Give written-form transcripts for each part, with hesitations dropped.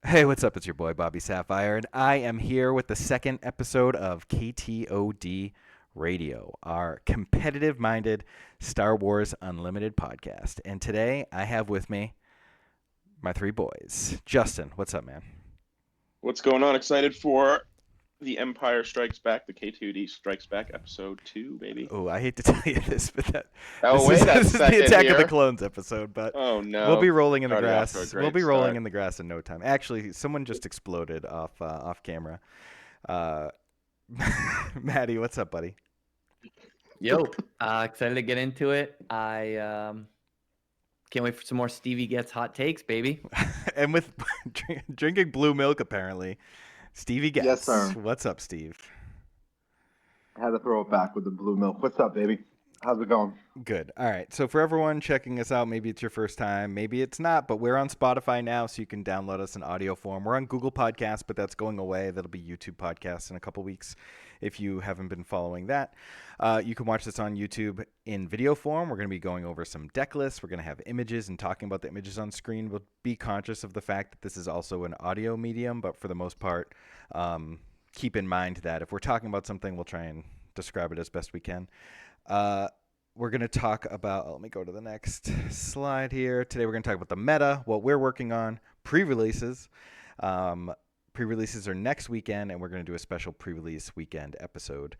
Hey, what's up? It's your boy Bobby Sapphire, and I am here with the second episode of KTOD Radio, our competitive minded Star Wars Unlimited podcast. And today I have with me my three boys. Justin, what's up, man? What's going on? Excited for the Empire Strikes Back, the K2D Strikes Back episode 2, baby. Oh, I hate to tell you this, but Oh, wait a this is the second Attack of the here. Clones episode, but Oh we'll be no. rolling in the Already off to a grass. We'll great be rolling start. in the grass in no time. Actually, someone just exploded off camera. Uh, Maddie, what's up, buddy? Yo, excited to get into it. I can't wait for some more Stevie Gets Hot Takes, baby. And with drinking blue milk, apparently, Stevie Getz. Yes, sir. What's up, Steve? I had to throw it back with the blue milk. What's up, baby? How's it going? Good. All right. So for everyone checking us out, maybe it's your first time, maybe it's not, but we're on Spotify now, so you can download us in audio form. We're on Google Podcasts, but that's going away. That'll be YouTube Podcasts in a couple weeks if you haven't been following that. You can watch this on YouTube in video form. We're going to be going over some deck lists. We're going to have images and talking about the images on screen. We'll be conscious of the fact that this is also an audio medium, but for the most part, keep in mind that if we're talking about something, we'll try and describe it as best we can. We're going to talk about, let me go to the next slide here. Today we're going to talk about the meta, what we're working on, pre-releases. Pre-releases are next weekend, and we're going to do a special pre-release weekend episode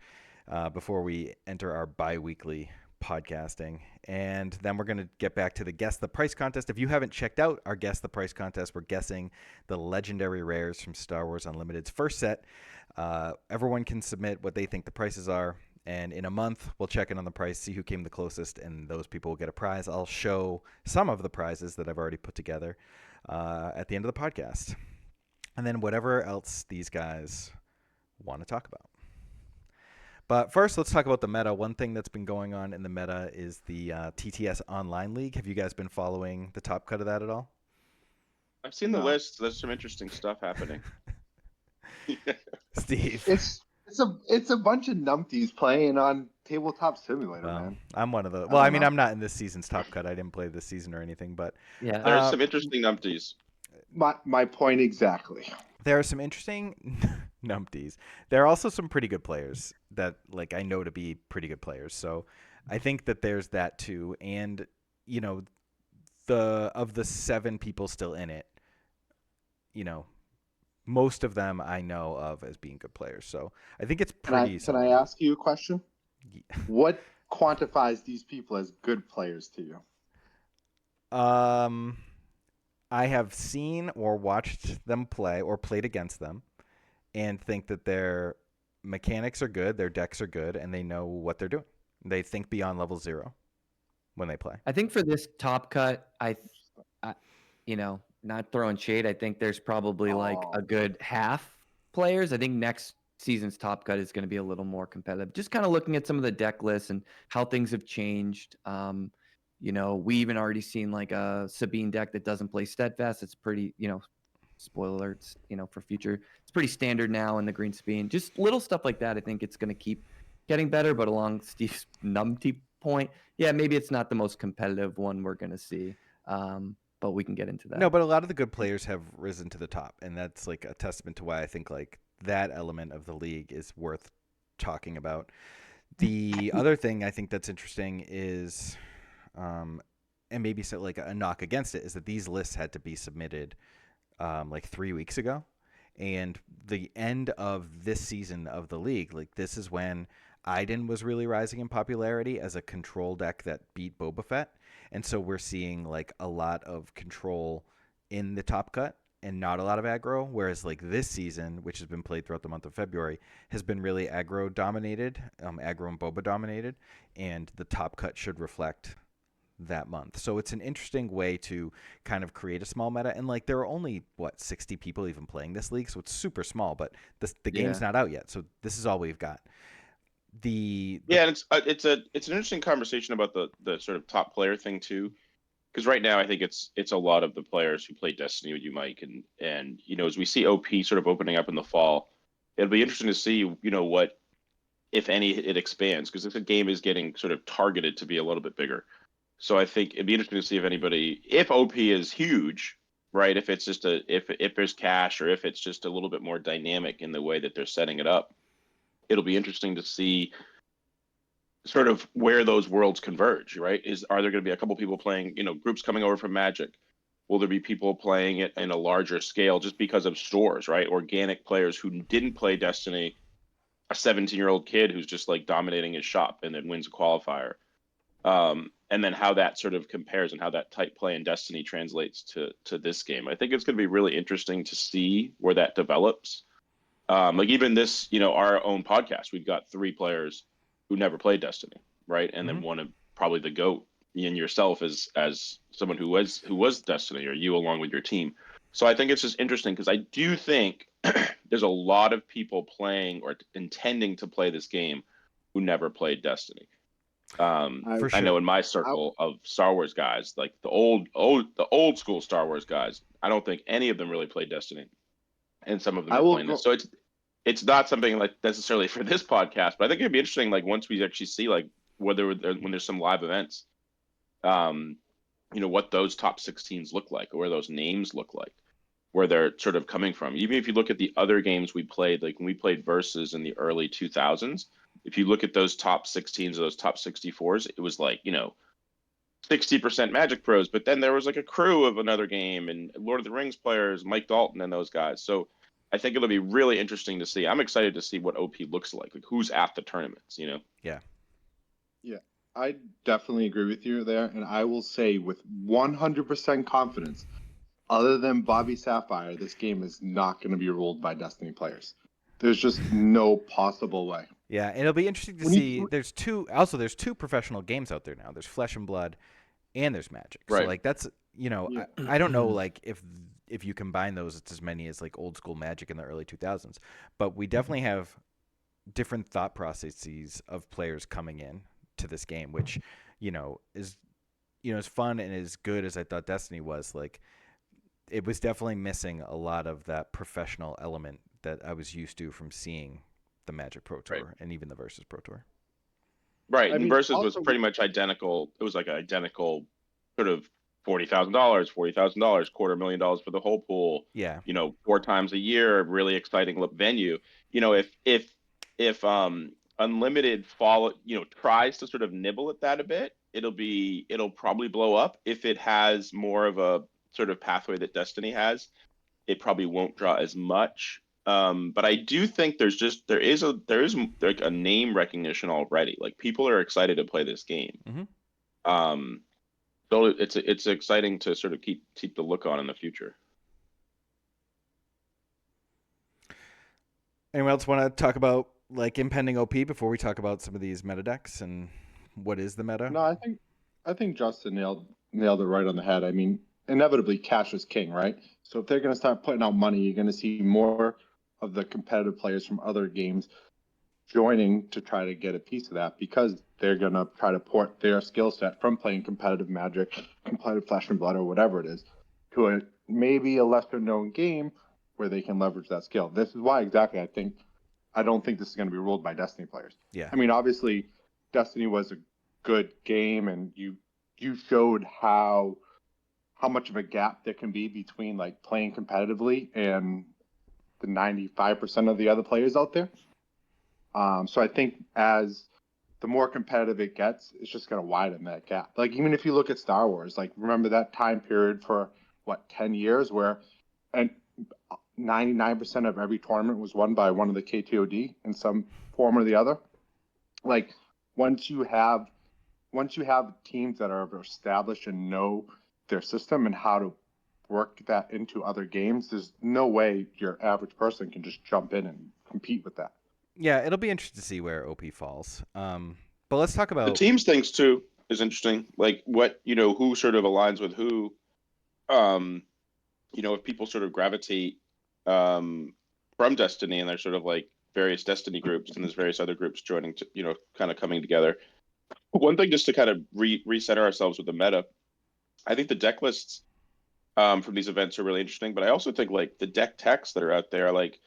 before we enter our bi-weekly podcasting. And then we're going to get back to the Guess the Price contest. If you haven't checked out our Guess the Price contest, we're guessing the legendary rares from Star Wars Unlimited's first set. Everyone can submit what they think the prices are. And in a month, we'll check in on the price, see who came the closest, and those people will get a prize. I'll show some of the prizes that I've already put together at the end of the podcast. And then whatever else these guys want to talk about. But first, let's talk about the meta. One thing that's been going on in the meta is the TTS Online League. Have you guys been following the top cut of that at all? I've seen the list. There's some interesting stuff happening. Steve. It's a bunch of numpties playing on Tabletop Simulator, Well, man. I'm one of the. I Well, I don't mean, know. I'm not in this season's top cut. I didn't play this season or anything, but Yeah. There's some interesting numpties. My point exactly. there are some interesting numpties. There are also some pretty good players that like I know to be pretty good players. So I think that there's that too. And you know, of the 7 people still in it, you know, most of them I know of as being good players. So I think it's Can I pretty. ask you a question? Yeah. What quantifies these people as good players to you? I have seen or watched them play or played against them and think that their mechanics are good, their decks are good, and they know what they're doing. They think beyond level 0 when they play. I think for this top cut, not throwing shade, I think there's probably like a good half players. I think next season's top cut is going to be a little more competitive. Just kind of looking at some of the deck lists and how things have changed. We even already seen like a Sabine deck that doesn't play Steadfast. It's pretty, spoiler alerts, for future. It's pretty standard now in the Green Sabine. Just little stuff like that. I think it's going to keep getting better. But along Steve's numpty point, yeah, maybe it's not the most competitive one we're going to see. But we can get into that. No, but a lot of the good players have risen to the top, and that's like a testament to why I think like that element of the league is worth talking about. The other thing I think that's interesting is and maybe so like a knock against it is that these lists had to be submitted like 3 weeks ago, and the end of this season of the league, like this is when Iden was really rising in popularity as a control deck that beat Boba Fett, and so we're seeing like a lot of control in the top cut and not a lot of aggro, whereas like this season, which has been played throughout the month of February, has been really aggro dominated, aggro and Boba dominated, and the top cut should reflect that month. So it's an interesting way to kind of create a small meta, and like there are only 60 people even playing this league, so it's super small, but the game's not out yet, so this is all we've got. And it's an interesting conversation about the sort of top player thing too, because right now I think it's a lot of the players who play Destiny with you, Mike, and as we see OP sort of opening up in the fall, it'll be interesting to see what, if any, it expands, because the game is getting sort of targeted to be a little bit bigger. So I think it'd be interesting to see if OP is huge, right? If it's just if there's cash, or if it's just a little bit more dynamic in the way that they're setting it up, it'll be interesting to see sort of where those worlds converge, right? Are there going to be a couple people playing, groups coming over from Magic? Will there be people playing it in a larger scale just because of stores, right? Organic players who didn't play Destiny, a 17-year-old kid who's just like dominating his shop and then wins a qualifier. And then how that sort of compares and how that type play in Destiny translates to this game. I think it's going to be really interesting to see where that develops. Like even this, our own podcast, we've got 3 players who never played Destiny, right? And then one of probably the GOAT, and yourself as someone who was Destiny, or you along with your team. So I think it's just interesting because I do think there's a lot of people playing or intending to play this game who never played Destiny. For sure. I know in my circle of Star Wars guys, like the old school Star Wars guys, I don't think any of them really played Destiny, and some of them are playing this. So it's not something like necessarily for this podcast, but I think it'd be interesting, like once we actually see like when there's some live events, what those top 16s look like, or where those names look like, where they're sort of coming from. Even if you look at the other games we played, like when we played Versus in the early 2000s, if you look at those top 16s or those top 64s, it was like, 60% Magic pros, but then there was like a crew of another game and Lord of the Rings players, Mike Dalton and those guys. So I think it'll be really interesting to see. I'm excited to see what OP looks like who's at the tournaments, Yeah. Yeah, I definitely agree with you there. And I will say with 100% confidence, other than Bobby Sapphire, this game is not going to be ruled by Destiny players. There's just no possible way. Yeah, it'll be interesting to see. There's two professional games out there now. There's Flesh and Blood, and there's Magic. Right. So like that's I don't know like if you combine those, it's as many as like old school Magic in the early 2000s. But we definitely have different thought processes of players coming in to this game, which is as fun and as good as I thought Destiny was. Like it was definitely missing a lot of that professional element that I was used to from seeing the Magic Pro Tour and even the Versus Pro Tour. Right. And Versus was pretty much identical. It was like an identical sort of $40,000, $40,000, $250,000 for the whole pool. Yeah. 4 times a year, really exciting venue. If Unlimited tries to sort of nibble at that a bit, it'll probably blow up. If it has more of a sort of pathway that Destiny has, it probably won't draw as much. But I do think there is like a name recognition already. Like people are excited to play this game. Mm-hmm. So it's exciting to sort of keep the look on in the future. Anyone else want to talk about like impending OP before we talk about some of these meta decks and what is the meta? No, I think Justin nailed it right on the head. I mean, inevitably cash is king, right? So if they're going to start putting out money, you're going to see more of the competitive players from other games joining to try to get a piece of that, because they're going to try to port their skill set from playing competitive Magic, competitive Flesh and Blood, or whatever it is, to maybe a lesser known game where they can leverage that skill. This is why exactly I don't think this is going to be ruled by Destiny players. Yeah. I mean, obviously Destiny was a good game, and you showed how much of a gap there can be between like playing competitively and the 95% of the other players out there. So I think as the more competitive it gets, it's just going to widen that gap. Like even if you look at Star Wars, like remember that time period for 10 years where 99% of every tournament was won by one of the KTOD in some form or the other. Like once you have teams that are established and know their system and how to work that into other games, there's no way your average person can just jump in and compete with that. Yeah, it'll be interesting to see where OP falls. But let's talk about the teams things too is interesting. Like what who sort of aligns with who. If people sort of gravitate from Destiny, and there's sort of like various Destiny groups, and there's various other groups joining to kind of coming together. One thing just to kind of reset ourselves with the meta, I think the deck lists from these events are really interesting, but I also think like the deck techs that are out there, like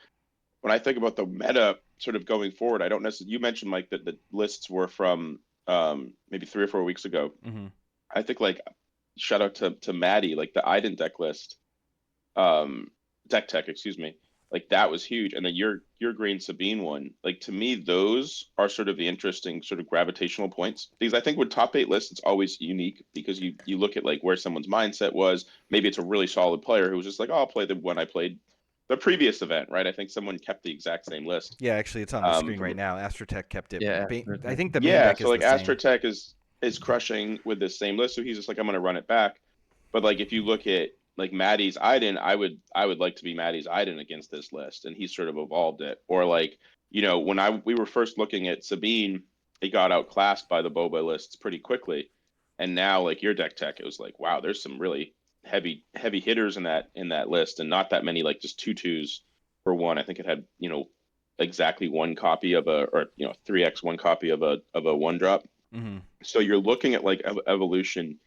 when I think about the meta sort of going forward, I don't necessarily, you mentioned Mike that the lists were from maybe 3 or 4 weeks ago. Mm-hmm. I think like shout out to Maddie, like the Iden deck list deck tech, excuse me. Like that was huge. And then your green Sabine one, like to me, those are sort of the interesting sort of gravitational points. Because I think with top 8 lists, it's always unique because you look at like where someone's mindset was. Maybe it's a really solid player who was just like, oh, I'll play the one I played the previous event, right? I think someone kept the exact same list. Yeah, actually, it's on the screen right From now. Astrotech kept it. Yeah, I Astrotech. think the main yeah, deck so is like the same. Astrotech is crushing with this same list, so he's just like, I'm gonna run it back. But like if you look at like Maddie's Iden, I would like to be Maddie's Iden against this list, and he's sort of evolved it. Or like, when we were first looking at Sabine, he got outclassed by the Boba lists pretty quickly. And now like your deck tech, it was like, wow, there's some really heavy hitters in that list, and not that many like just 2/2s for one. I think it had, exactly one copy of a, or 3x one copy of a one drop. Mm-hmm. So you're looking at like evolution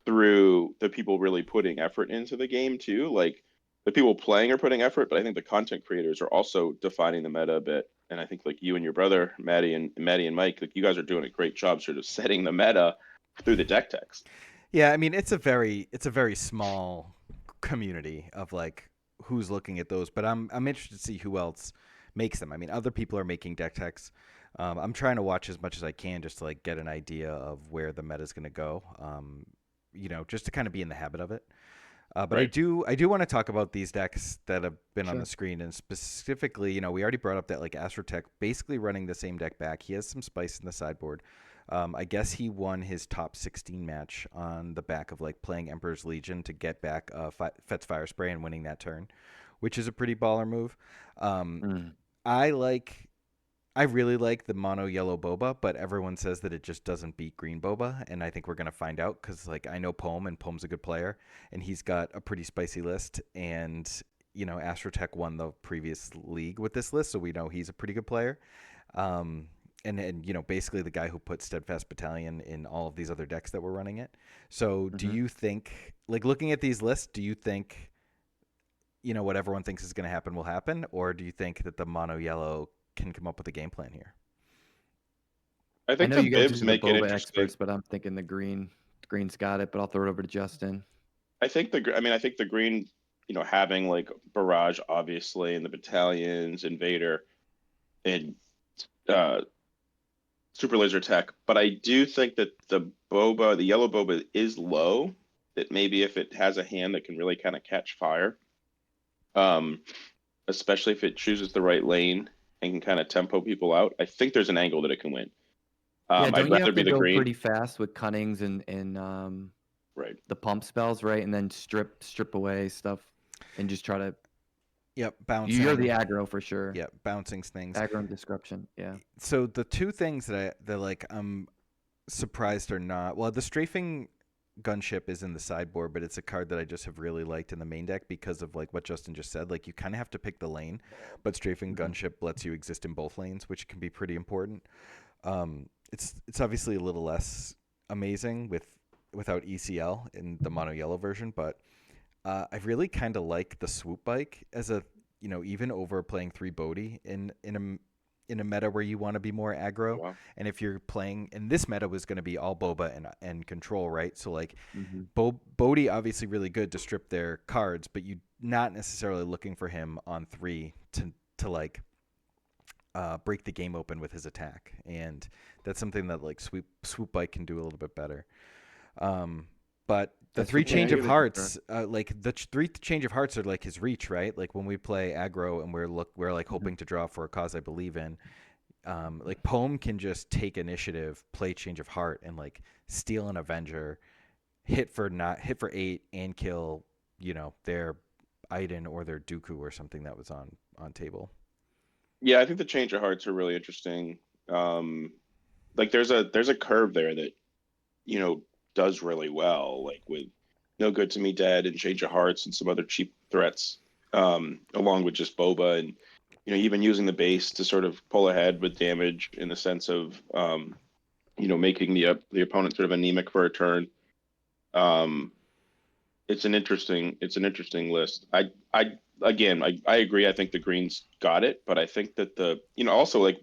through the people really putting effort into the game too. Like the people playing are putting effort, but I think the content creators are also defining the meta a bit. And I think like you and your brother Maddie and Mike, like you guys are doing a great job sort of setting the meta through the deck text. Yeah, I mean it's a very small community of like who's looking at those, but I'm interested to see who else makes them. I mean, other people are making deck techs. I'm trying to watch as much as I can just to like get an idea of where the meta is going to go. Just to kind of be in the habit of it. But Right. I do want to talk about these decks that have been on Sure. the screen, and specifically, we already brought up that like Astrotech basically running the same deck back. He has some spice in the sideboard. I guess he won his top 16 match on the back of like playing Emperor's Legion to get back Fet's Fire Spray and winning that turn, which is a pretty baller move. Um, Mm. I really like the mono yellow Boba, but everyone says that it just doesn't beat green Boba, and I think we're gonna find out because like I know Poem, and Poem's a good player, and he's got a pretty spicy list, and Astrotech won the previous league with this list, so we know he's a pretty good player. And basically the guy who put Steadfast Battalion in all of these other decks that were running it. So do Mhm. you think, like looking at these lists, do you think what everyone thinks is going to happen will happen, or do you think that the mono yellow can come up with a game plan here? I I think know the you guys bibs are the make it Boba interesting. experts, but I'm thinking the green's got it, but I'll throw it over to Justin. I think the green, having like Barrage obviously, and the battalions, Invader, and uh super laser tech, but I do think that the yellow Boba is low. That maybe if it has a hand that can really kind of catch fire, um, especially if it chooses the right lane and can kind of tempo people out, I think there's an angle that it can win. Yeah, I'd don't you rather have be to the go green, pretty fast with Cunnings and right? the pump spells, right? And then strip away stuff and just try to. Yep, bouncing. You're the aggro for sure. Yep, bouncing things. Aggro and disruption. Yeah. So the two things that like I'm surprised are not, well, the strafing gunship is in the sideboard, but it's a card that I just have really liked in the main deck because of like what Justin just said. Like you kind of have to pick the lane, but strafing gunship lets you exist in both lanes, which can be pretty important. It's obviously a little less amazing without ECL in the mono yellow version, but I really kind of like the swoop bike as a even over playing 3 Bodhi in a meta where you want to be more aggro. Wow. And if you're playing, and this meta was going to be all Boba and control, right? So like Bodhi obviously really good to strip their cards, but you not necessarily looking for him on 3 to like break the game open with his attack, and that's something that like swoop bike can do a little bit better. But the That's 3 what they change do, of for hearts, like the 3 change of hearts are like his reach, right? Like when we play aggro and we're like hoping to draw for a cause I believe in. Like Poem can just take initiative, play change of heart, and like steal an Avenger, hit for 8 and kill, their Iden or their Dooku or something that was on table. Yeah, I think the change of hearts are really interesting. Like there's a curve there that does really well, like with No Good to Me Dead and Change of Hearts and some other cheap threats, along with just Boba, and even using the base to sort of pull ahead with damage in the sense of making the opponent sort of anemic for a turn. Um, it's an interesting list. I agree. I think the greens got it, but I think that also like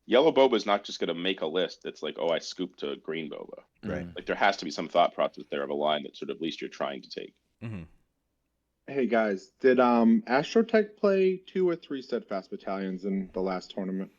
yellow Boba is not just going to make a list that's like, oh, I scooped to green Boba. Right. Like there has to be some thought process there of a line that sort of at least you're trying to take. Mm-hmm. Hey guys, did Astrotech play 2 or 3 steadfast battalions in the last tournament?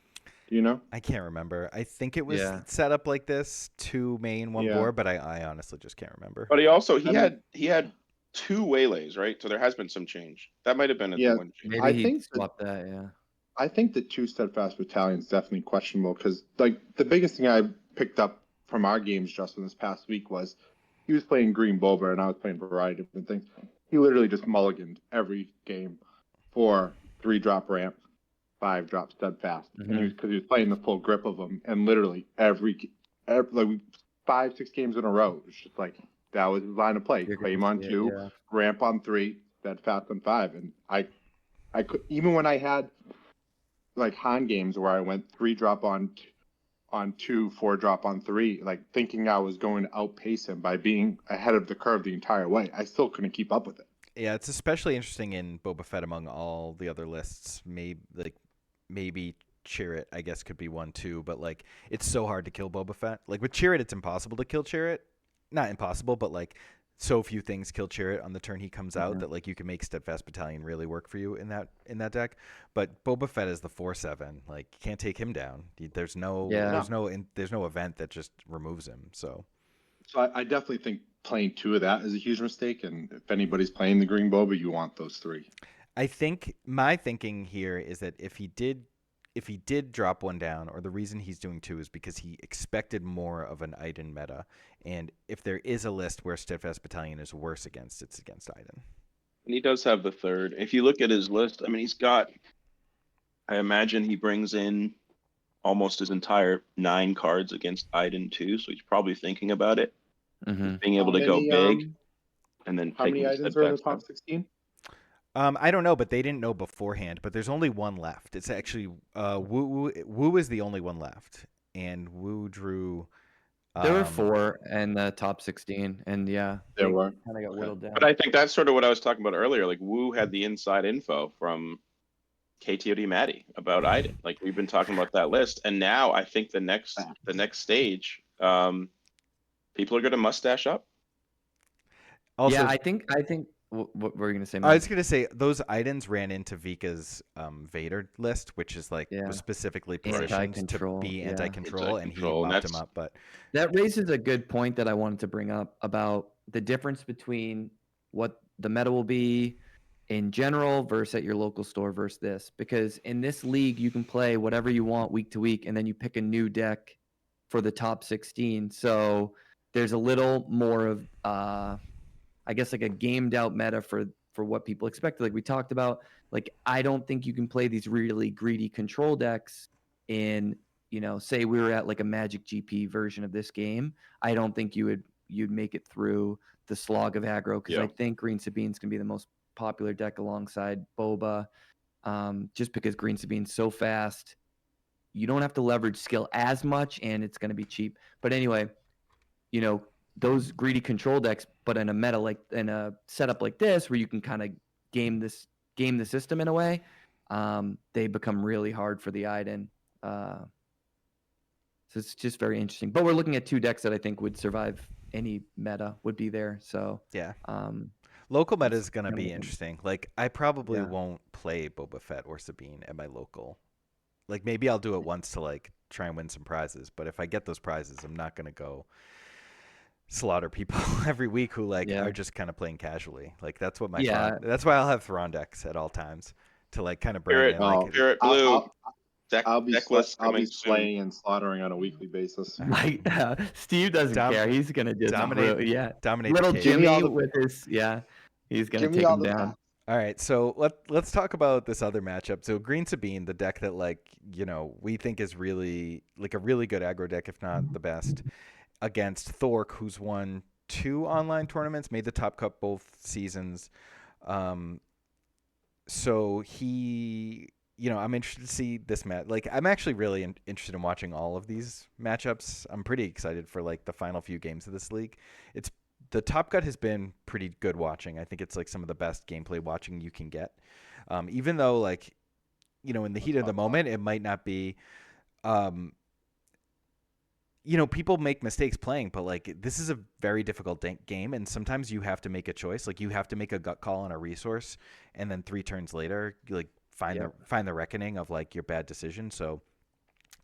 Do you know? I can't remember. I think it was Yeah. set up like this, 2 main, 1 Yeah. board, but I honestly just can't remember. But he also I mean, he had 2 waylays, right? So there has been some change. That might have been at the yeah, one change. Maybe I he think that swapped that. Yeah. I think the 2 steadfast battalions definitely questionable because like the biggest thing I picked up from our games Justin this past week was he was playing Green Boba and I was playing a variety of different things. He literally just mulliganed every game for 3-drop ramp, 5-drop steadfast, and Mhm. because he was playing the full grip of them, and literally every like 5-6 games in a row, it's just like that was his line of play: You're claim gonna on see it, 2, yeah. ramp on 3, steadfast on 5, and I could even when I had like Han games where I went 3-drop on 2, 4-drop on 3, like thinking I was going to outpace him by being ahead of the curve the entire way. I still couldn't keep up with it. Yeah, it's especially interesting in Boba Fett among all the other lists. Maybe Chirrut, I guess, could be one too, but like it's so hard to kill Boba Fett. Like with Chirrut, it's impossible to kill Chirrut. Not impossible, but like so few things kill Chirrut on the turn he comes out that like you can make Steadfast Battalion really work for you in that deck. But Boba Fett is the 4/7. Like you can't take him down. There's no Yeah. there's no event that just removes him. So I definitely think playing 2 of that is a huge mistake. And if anybody's playing the Green Boba, you want those 3. I think my thinking here is that if he did drop one down, or the reason he's doing 2 is because he expected more of an Iden meta, and if there is a list where Steadfast Battalion is worse against, it's against Iden. And he does have the 3rd. If you look at his list, I mean, he's got. I imagine he brings in almost his entire 9 cards against Iden too, so he's probably thinking about it, Mhm. being able to go big, and then How many taking the items are in the steadfast top out. 16? I don't know, but they didn't know beforehand. But there's only one left. It's actually Wu is the only one left, and Wu drew. There were 4 in the top 16, and yeah, There they were. kind of got Okay. whittled down. But I think that's sort of what I was talking about earlier. Like Wu had the inside info from KTOD Maddie about Iden. Like we've been talking about that list, and now I think the next stage, people are going to mustache up. Also, Yeah, I think. What were you gonna say, I Matt? was gonna say those Idens ran into Vika's Vader list, which is like Yeah. was specifically positioned to Anti-control, be yeah. anti-control, and he Anti-control, and mopped him that's- up. But That raises a good point that I wanted to bring up about the difference between what the meta will be in general versus at your local store versus this. Because in this league, you can play whatever you want week to week, and then you pick a new deck for the top 16. So there's a little more of, I guess, like a gamed out meta for what people expect. Like we talked about, like I don't think you can play these really greedy control decks in, say we were at like a Magic GP version of this game. I don't think you'd make it through the slog of aggro because I think Green Sabine's gonna be the most popular deck alongside Boba, just because Green Sabine's so fast. You don't have to leverage skill as much, and it's going to be cheap. But anyway, those greedy control decks, but in a meta like in a setup like this, where you can kind of game the system in a way, they become really hard for the Iden. So it's just very interesting. But we're looking at 2 decks that I think would survive any meta, would be there. So yeah, local meta is it's gonna kind of be a- interesting. Like I probably Yeah. won't play Boba Fett or Sabine at my local. Like maybe I'll do it once to like try and win some prizes. But if I get those prizes, I'm not gonna go slaughter people every week who like Yeah. are just kind of playing casually. Like that's what my Yeah. Thrawn, that's why I'll have Thrawn decks at all times to like kind of bring Spirit, in like Spirit I'll, Blue. I'll, I'll be Deck list I'll be coming soon. slaying and slaughtering on a weekly basis. Like Steve doesn't care. He's gonna just dominate the little cage. Give me Jimmy all the- with his he's gonna Give me take all him the down. facts. All right, so let's talk about this other matchup. So Green Sabine, the deck that like we think is really like a really good aggro deck, if not the best, against Thor, who's won 2 online tournaments, made the top cut both seasons. So he, I'm interested to see this match. Like, I'm actually really interested in watching all of these matchups. I'm pretty excited for like the final few games of this league. The top cut has been pretty good watching. I think it's like some of the best gameplay watching you can get. Even though like, in the heat of the moment, it might not be, people make mistakes playing, but like this is a very difficult game, and sometimes you have to make a choice. Like you have to make a gut call on a resource, and then 3 turns later, you like find the reckoning of like your bad decision. So,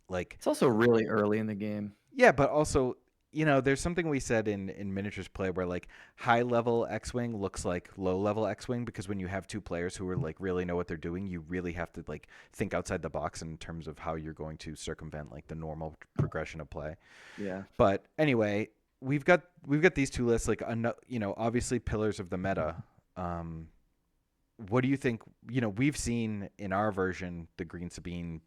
like It's also really early in the game. yeah, but also there's something we said in miniatures play where like high level X-wing looks like low level X-wing, because when you have 2 players who are like really know what they're doing, you really have to like think outside the box in terms of how you're going to circumvent like the normal progression of play. Yeah. But anyway, we've got these 2 lists, like obviously pillars of the meta. What do you think? We've seen in our version the Green Sabine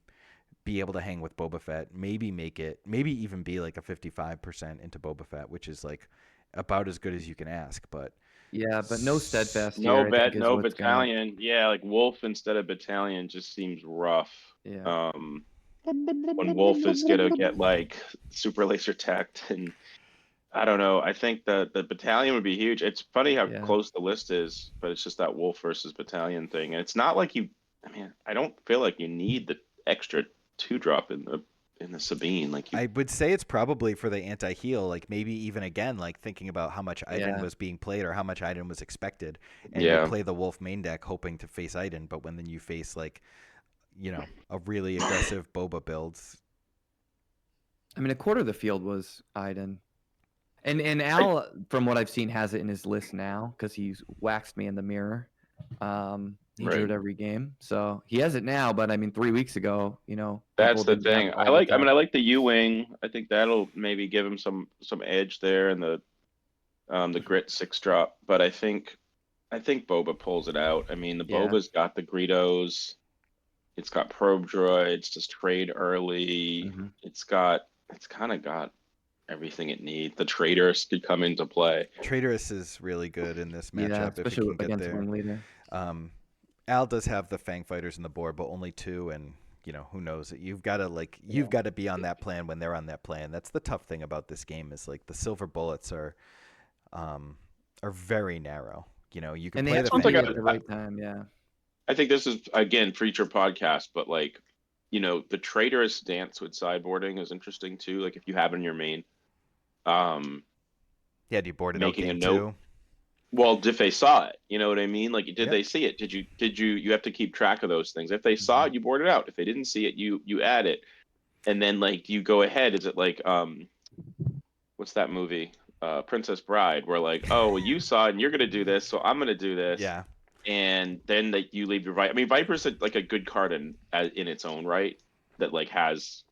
be able to hang with Boba Fett, maybe even be like a 55% into Boba Fett, which is like about as good as you can ask. But yeah, but no steadfast. No here, I think, is no what's battalion. Yeah, like Wolf instead of battalion just seems rough. Yeah. When Wolf is gonna get like super laser tacked, and I don't know. I think the battalion would be huge. It's funny how Yeah. close the list is, but it's just that Wolf versus battalion thing, and it's not like you. I mean, I don't feel like you need the extra 2-drop in the Sabine. Like I would say it's probably for the anti-heal, like maybe even again, like thinking about how much Iden was being played or how much Iden was expected, and you play the Wolf main deck hoping to face Iden, but when then you face like a really aggressive Boba builds. I mean, a quarter of the field was Iden. And Al, from what I've seen, has it in his list now because he's waxed me in the mirror. He drew it every game, so he has it now. But I mean, 3 weeks ago, that's the didn't have thing. all the I time. like the U-wing. I think that'll maybe give him some edge there, and the grit 6-drop. But I think Boba pulls it out. I mean, the Boba's got the Greedos. It's got probe droids, just trade early. Mhm. It's kind of got everything it needs. The Traitors could come into play. Traitorous is really good in this Yeah, matchup if it especially can get against there. Wing Leader. Al does have the Fang Fighters in the board, but only 2, and who knows? You've got to be on that plan when they're on that plan. That's the tough thing about this game is like the silver bullets are very narrow. You can And they play have the to Fang- be at the right time. Yeah. I think this is again future podcast, but like, the Traitorous dance with sideboarding is interesting too. Like if you have it in your main, yeah, do you board it out making a game note. 2? Well, if they saw it, you know what I mean? Like, did Yep. they see it? You have to keep track of those things. If they saw it, you board it out. If they didn't see it, you add it. And then like, you go ahead. Is it like, what's that movie? Princess Bride, where like, oh, well, you saw it and you're going to do this. So I'm going to do this. Yeah. And then like you leave your Viper. I mean, Viper's like a good card in its own right that like has,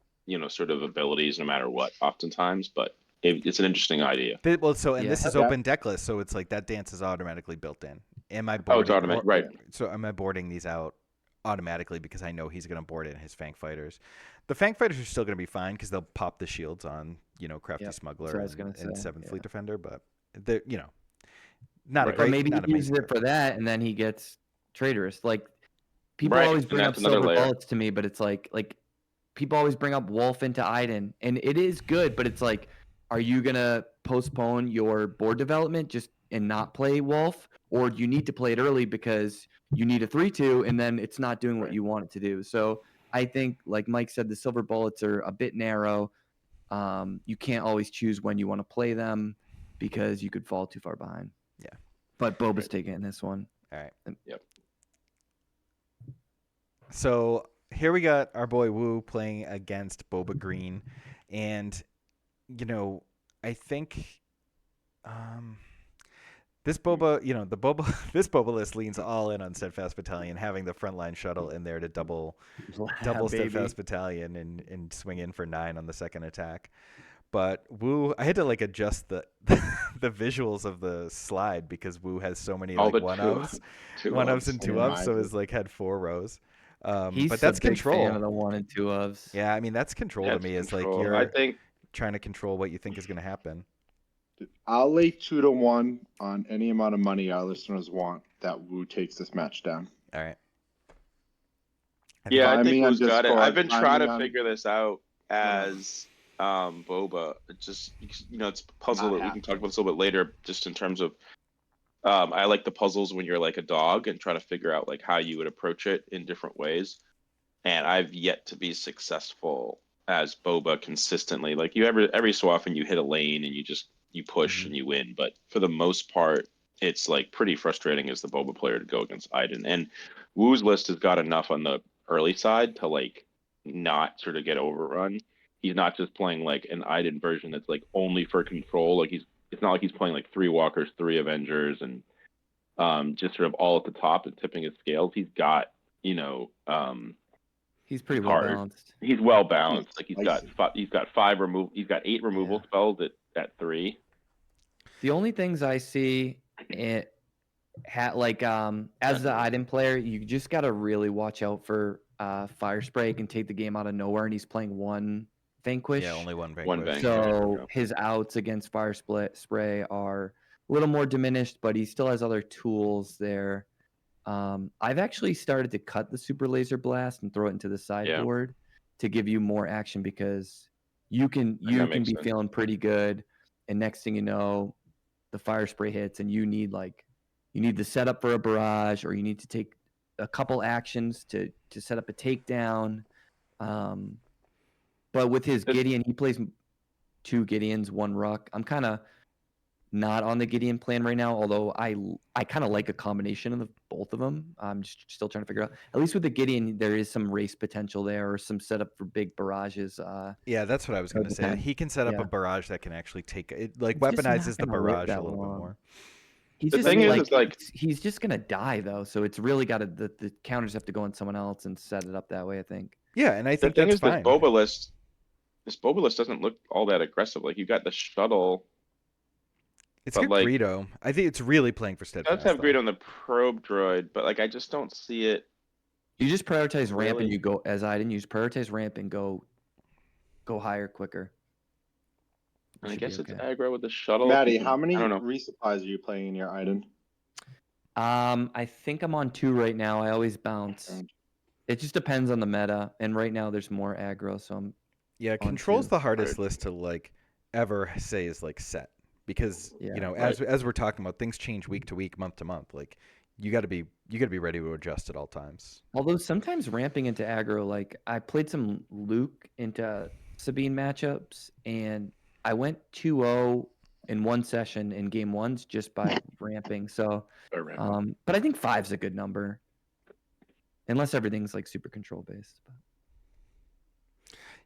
sort of abilities no matter what oftentimes, but it's an interesting idea. This is open deck list, so it's like that dance is automatically built in. Am I boarding? Oh, it's automatic, right? So am I boarding these out automatically because I know he's going to board in his Fang Fighters? The Fang Fighters are still going to be fine because they'll pop the shields on Crafty Smuggler and Seventh Fleet Defender, but they're not a great. Or maybe not he uses it for that, and then he gets Traitorous. Like people Right, always and bring up that's another silver layer. bullets to me, but it's like people always bring up Wolf into Iden, and it is good, but it's like, are you gonna postpone your board development just and not play Wolf, or do you need to play it early because you need a 3/2, and then it's not doing what you want it to do? So I think, like Mike said, the silver bullets are a bit narrow. You can't always choose when you want to play them because you could fall too far behind. Yeah. But Boba's taking it in this one. All right. Yep. So here we got our boy Wu playing against Boba Green, and I think this Boba, this Boba list leans all in on Steadfast Battalion, having the frontline shuttle in there to double Steadfast Battalion and swing in for 9 on the second attack. But Wu, I had to like adjust the the visuals of the slide because Wu has so many like one-ofs and 2-ofs, so his like had 4 rows. But that's control. Fan of the 1 and 2-ofs. Yeah, I mean that's control to me. Is like you're I think trying to control what you think is going to happen. I'll lay 2-1 on any amount of money our listeners want that Wu takes this match down. All right. I think Wu's on got it. Discord, I've been trying to on- figure this out as Boba. It just it's a puzzle that we can talk about this a little bit later, just in terms of I like the puzzles when you're like a dog and try to figure out like how you would approach it in different ways. And I've yet to be successful as Boba consistently. Like you every so often you hit a lane and you push Mhm. and you win, but for the most part, it's like pretty frustrating as the Boba player to go against Iden. And Wu's list has got enough on the early side to like not sort of get overrun. He's not just playing like an Iden version that's like only for control. Like it's not like he's playing like 3 walkers, 3 Avengers, and just sort of all at the top and tipping his scales. He's got, you know, He's pretty well card. balanced. He's well balanced. Like Spicy. he's got 5 remove. He's got 8 removal spells at 3. The only things I see it like as the Iden player, you just gotta really watch out for Fire Spray. Can take the game out of nowhere, and he's playing one Vanquish. Yeah, only one One vanquish. Vanquish. So Yeah. his outs against Fire Spray are a little more diminished, but he still has other tools there. I've actually started to cut the Super Laser Blast and throw it into the sideboard to give you more action, because you can be makes sense. feeling pretty good, and next thing you know, the Fire Spray hits, and you need the setup for a barrage, or you need to take a couple actions to set up a takedown. But with his Gideon, he plays 2 Gideons, 1 Ruck. I'm kind of not on the Gideon plan right now, although I kind of like a combination of both of them. I'm just still trying to figure out. At least with the Gideon, there is some race potential there, or some setup for big barrages. Yeah, that's what I was going to say. He can set up a barrage that can actually take it, like It's just weaponizes not the gonna live barrage that a little bit long. more. He's The just thing is, it's like he's just gonna die though, so it's really got to the counters have to go on someone else and set it up that way, I think. Yeah, and I the think thing that's is fine. this Boba list doesn't look all that aggressive. Like you got the shuttle. It's but got like, Greedo. I think it's really playing for It steadfast. does have though. Greedo on the probe droid, but like I just don't see it. You just prioritize ramp, and Really? you go as Iden. You just prioritize ramp and go higher quicker. And I Should be guess it's okay. aggro with the shuttle. Maddie, how many I don't know. resupplies are you playing in your Iden? I think I'm on 2 right now. I always bounce. Okay. It just depends on the meta, and right now there's more aggro, so I'm Yeah, on control's 2. the hardest list to like ever say is like set, because you know, as we're talking about, things change week to week, month to month. Like you got to be ready to adjust at all times. Although sometimes ramping into aggro, like I played some Luke into Sabine matchups, and I went 2-0 in one session in game 1s just by ramping. So, but I think 5's a good number, unless everything's like super control based.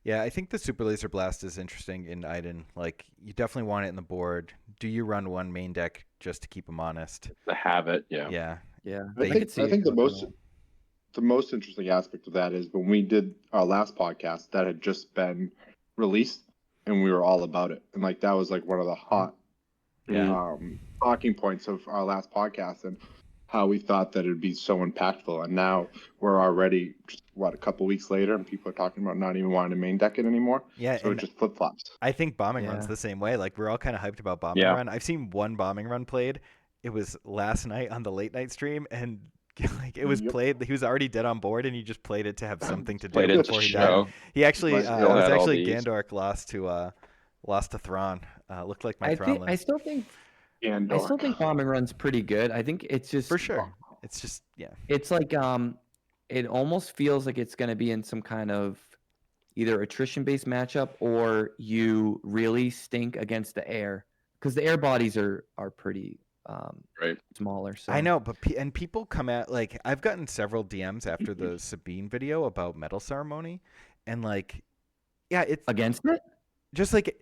Yeah, I think the Super Laser Blast is interesting in Iden. Like, you definitely want it in the board. Do you run one main deck just to keep them honest? To have it, yeah. Yeah. I think the most interesting aspect of that is when we did our last podcast that had just been released, and we were all about it, and like that was like one of the hot talking points of our last podcast, and how we thought that it'd be so impactful. And now we're already just, a couple weeks later, and people are talking about not even wanting to main deck it anymore. Yeah, so it just flip flops. I think bombing run's the same way. Like, we're all kind of hyped about bombing run. I've seen one bombing run played. It was last night on the late night stream, and like it was played. He was already dead on board, and he just played it to have something to do before he died. He actually, it was actually Gandork lost to Thrawn. Looked like my Thrawn list. I still think bombing run's pretty good. I think it's just for sure. It's just It's like it almost feels like it's going to be in some kind of either attrition based matchup, or you really stink against the air, because the air bodies are pretty smaller. So I know, but people come at, like, I've gotten several DMs after the Sabine video about Metal Ceremony, and like, yeah, it's against it. Just like,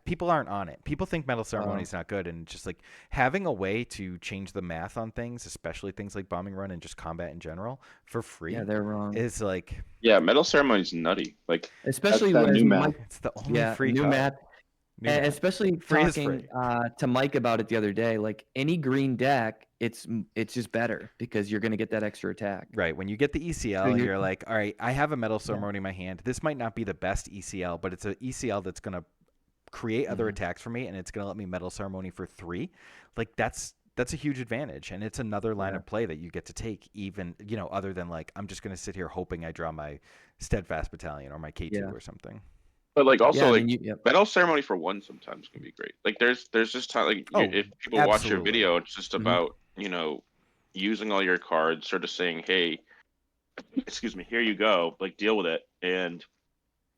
people aren't on it. People think Metal Ceremony is not good, and just like having a way to change the math on things, especially things like bombing run and just combat in general, for free. Yeah, they're wrong. Is like, Metal Ceremony's nutty. Like, especially when new math. It's the only free new card. math. And especially talking to Mike about it the other day, like any green deck, it's just better because you're going to get that extra attack. Right. When you get the ECL, and you're like, all right, I have a Metal Ceremony in my hand. This might not be the best ECL, but it's an ECL that's going to create other attacks for me, and it's going to let me Metal Ceremony for 3. Like, that's a huge advantage, and it's another line of play that you get to take, even, other than like, I'm just going to sit here hoping I draw my Steadfast Battalion or my K2 or something. But like also Metal Ceremony for 1 sometimes can be great. Like there's just time, like if people watch your video, it's just about using all your cards, sort of saying, hey, excuse me, here you go, like deal with it, and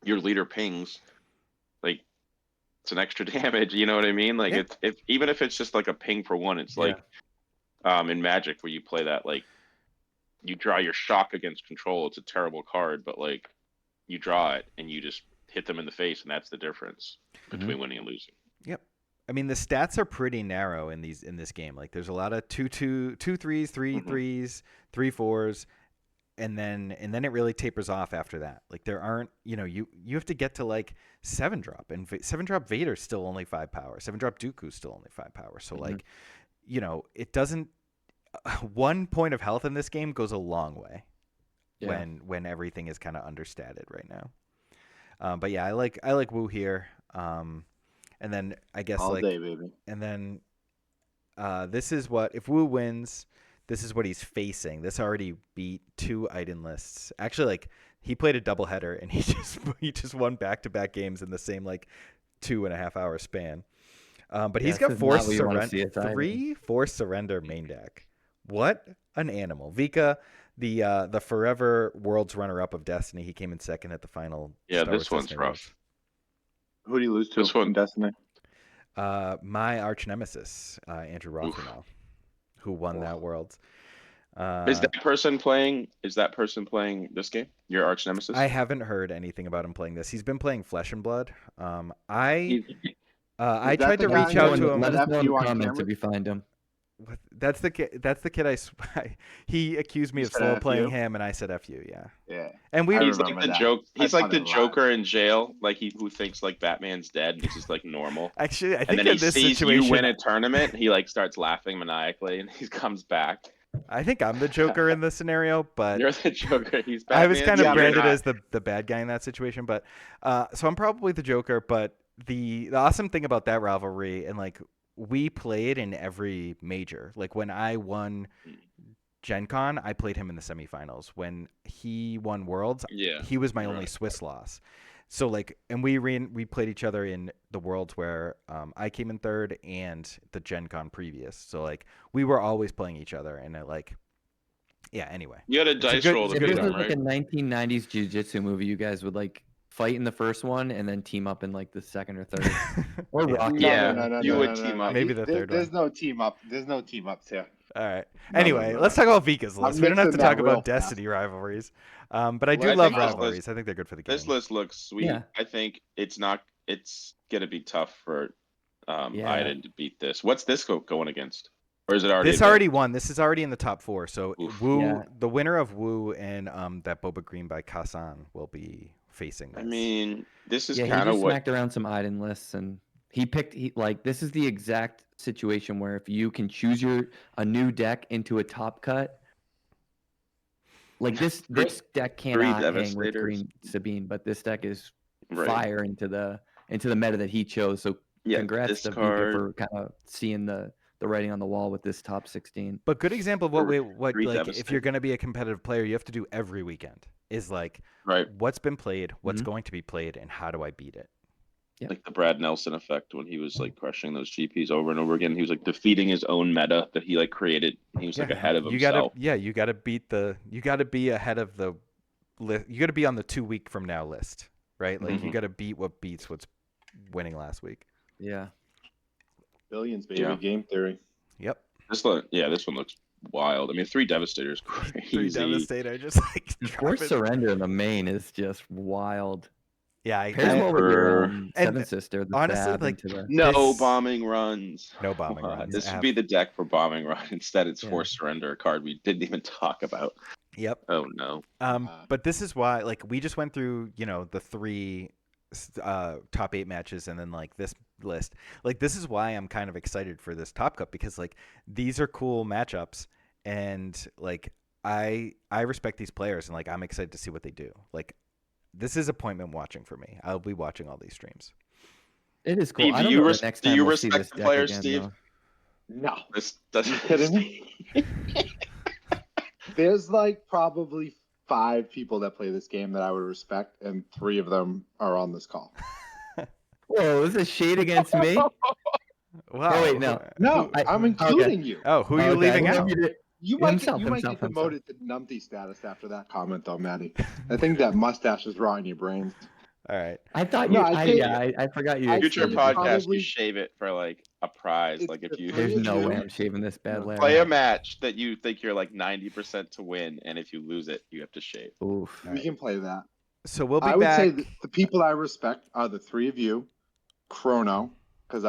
your leader pings, like it's an extra damage. You know what I mean? Like Yeah. if even if it's just like a ping for one, it's like in Magic where you play that, like you draw your shock against control. It's a terrible card, but like you draw it and you just hit them in the face, and that's the difference between winning and losing. Yep. I mean, the stats are pretty narrow in this game. Like, there's a lot of 2-2, 2-3s, 3-3s, 3-4s, and then it really tapers off after that. Like, there aren't, you have to get to like 7-drop, and 7-drop Vader's still only 5 power. 7-drop Dooku's still only 5 power. So like, it doesn't. 1 point of health in this game goes a long way when everything is kind of understated right now. But yeah, I like Wu here. And then I guess all day, baby. And then this is what, if Wu wins, this is what he's facing. This already beat 2 Iden lists. Actually, like, he played a doubleheader and he just won back-to-back games in the same like 2.5 hour span. But he's got 4 surrender, 3 forced surrender main deck. What an animal. Vika, the forever world's runner-up of Destiny, he came in second at the final. Yeah, Star this Wars one's Destiny rough. Worlds. Who do you lose to This one- in Destiny? My arch nemesis, Andrew Rothenau, who won that world. Is that person playing this game? Your arch nemesis? I haven't heard anything about him playing this. He's been playing Flesh and Blood. I that tried the to guy reach out who to him. Let us know in the FU on comments camera? if you find him. That's the kid. He accused me You of said slow F playing you? him, and I said "F you." Yeah. Yeah. And we I He's like remember the that. joke. He's I like the found it Joker in jail, like who thinks like Batman's dead, and this is like normal. actually, I And think then in he this sees situation, you win a tournament, he like starts laughing maniacally, and he comes back. I think I'm the Joker in this scenario, but You're the Joker. He's Batman. I was kind of Yeah, branded not. as the bad guy in that situation. But so I'm probably the Joker. But the awesome thing about that rivalry, and like, we played in every major. Like, when I won Gen Con, I played him in the semifinals. When he won Worlds, Yeah, he was my you're only right. Swiss loss. So like, and we played each other in the Worlds where I came in third, and the Gen Con previous. So like, we were always playing each other, and anyway. You had a It's a dice good- roll it's to a good If beat this him, was like right? a 1990s jiu-jitsu movie, you guys would like fight in the first one and then team up in like the second or third. Or Yeah. Rocky. Yeah, you would team up. Maybe the third There's one. no team up. There's no team ups here. All right. No, Anyway, no. let's talk about Vika's I'm list. We don't have to mixing that talk about real fast. Destiny rivalries. But I do Well, I love think this rivalries. list- I think they're good for the game. This list looks sweet. Yeah. I think it's gonna be tough for Yeah. Iden to beat this. What's this going against? Or is it already? This already won. This is already in the top 4. So Oof. Wu, Yeah. the winner of Wu and that Boba Green by Kasan will be facing this. I mean, this is Yeah, he kind of just what. smacked around some Iden lists and this is the exact situation where if you can choose a new deck into a top cut, like this deck cannot hang with Devastators. Green Sabine, but this deck is Right. fire into the meta that he chose. So Yeah, congrats to Vika discard. for kind of seeing the writing on the wall with this top 16. But good example of what Three like, if you're Devastators. going to be a competitive player, you have to do every weekend. Is like, Right. what's been played, what's Mhm. going to be played, and how do I beat it? Yep. Like the Brad Nelson effect when he was like crushing those GPs over and over again. He was like defeating his own meta that he like created. He was like ahead of you himself. you gotta be ahead of the list. You gotta be on the 2 week from now list, right? Like, you Mhm. gotta beat what beats what's winning last week. Yeah. Billions, baby. Yeah. Game theory. Yep. This one looks wild. I mean, 3 Devastators, crazy. 3 Devastator, just like The forced dropping- surrender in the main is just wild. Yeah, Pairs well with your and Seven Sister. The honestly, stab like, into the, No This- bombing runs. No bombing Come on, runs. This should be the deck for bombing run. Instead, it's Yeah. forced surrender, a card we didn't even talk about. Yep. Oh no. But this is why, like, we just went through, the 3 top 8 matches, and then like this list. Like, this is why I'm kind of excited for this Top Cup, because like, these are cool matchups, and like, I respect these players, and like, I'm excited to see what they do. Like, this is appointment watching for me. I'll be watching all these streams. it is cool. Steve, I do don't you know if res- the next do time you we'll see respect this the deck players, again, Steve? though. No. This doesn't. You kidding me? There's like probably 5 people that play this game that I would respect, and 3 of them are on this call. Whoa, is this shade against me? Wow. Oh, wait, no. No, I'm including you. Oh, who are you leaving out? You might Himself, get himself. demoted to numpty status after that comment, though, Maddie. I think that mustache is rotting your brains. All right. I thought No, you. I'd say- I forgot you. I'd Future say podcast, probably- you shave it for like a prize. It's Like if the you There's three of no you. way I'm shaving this bad, No. Larry. play a match that you think you're like 90% to win, and if you lose it, you have to shave. Oof. We can play that. So we'll be I would back. say the people I respect are the three of you, Chrono, because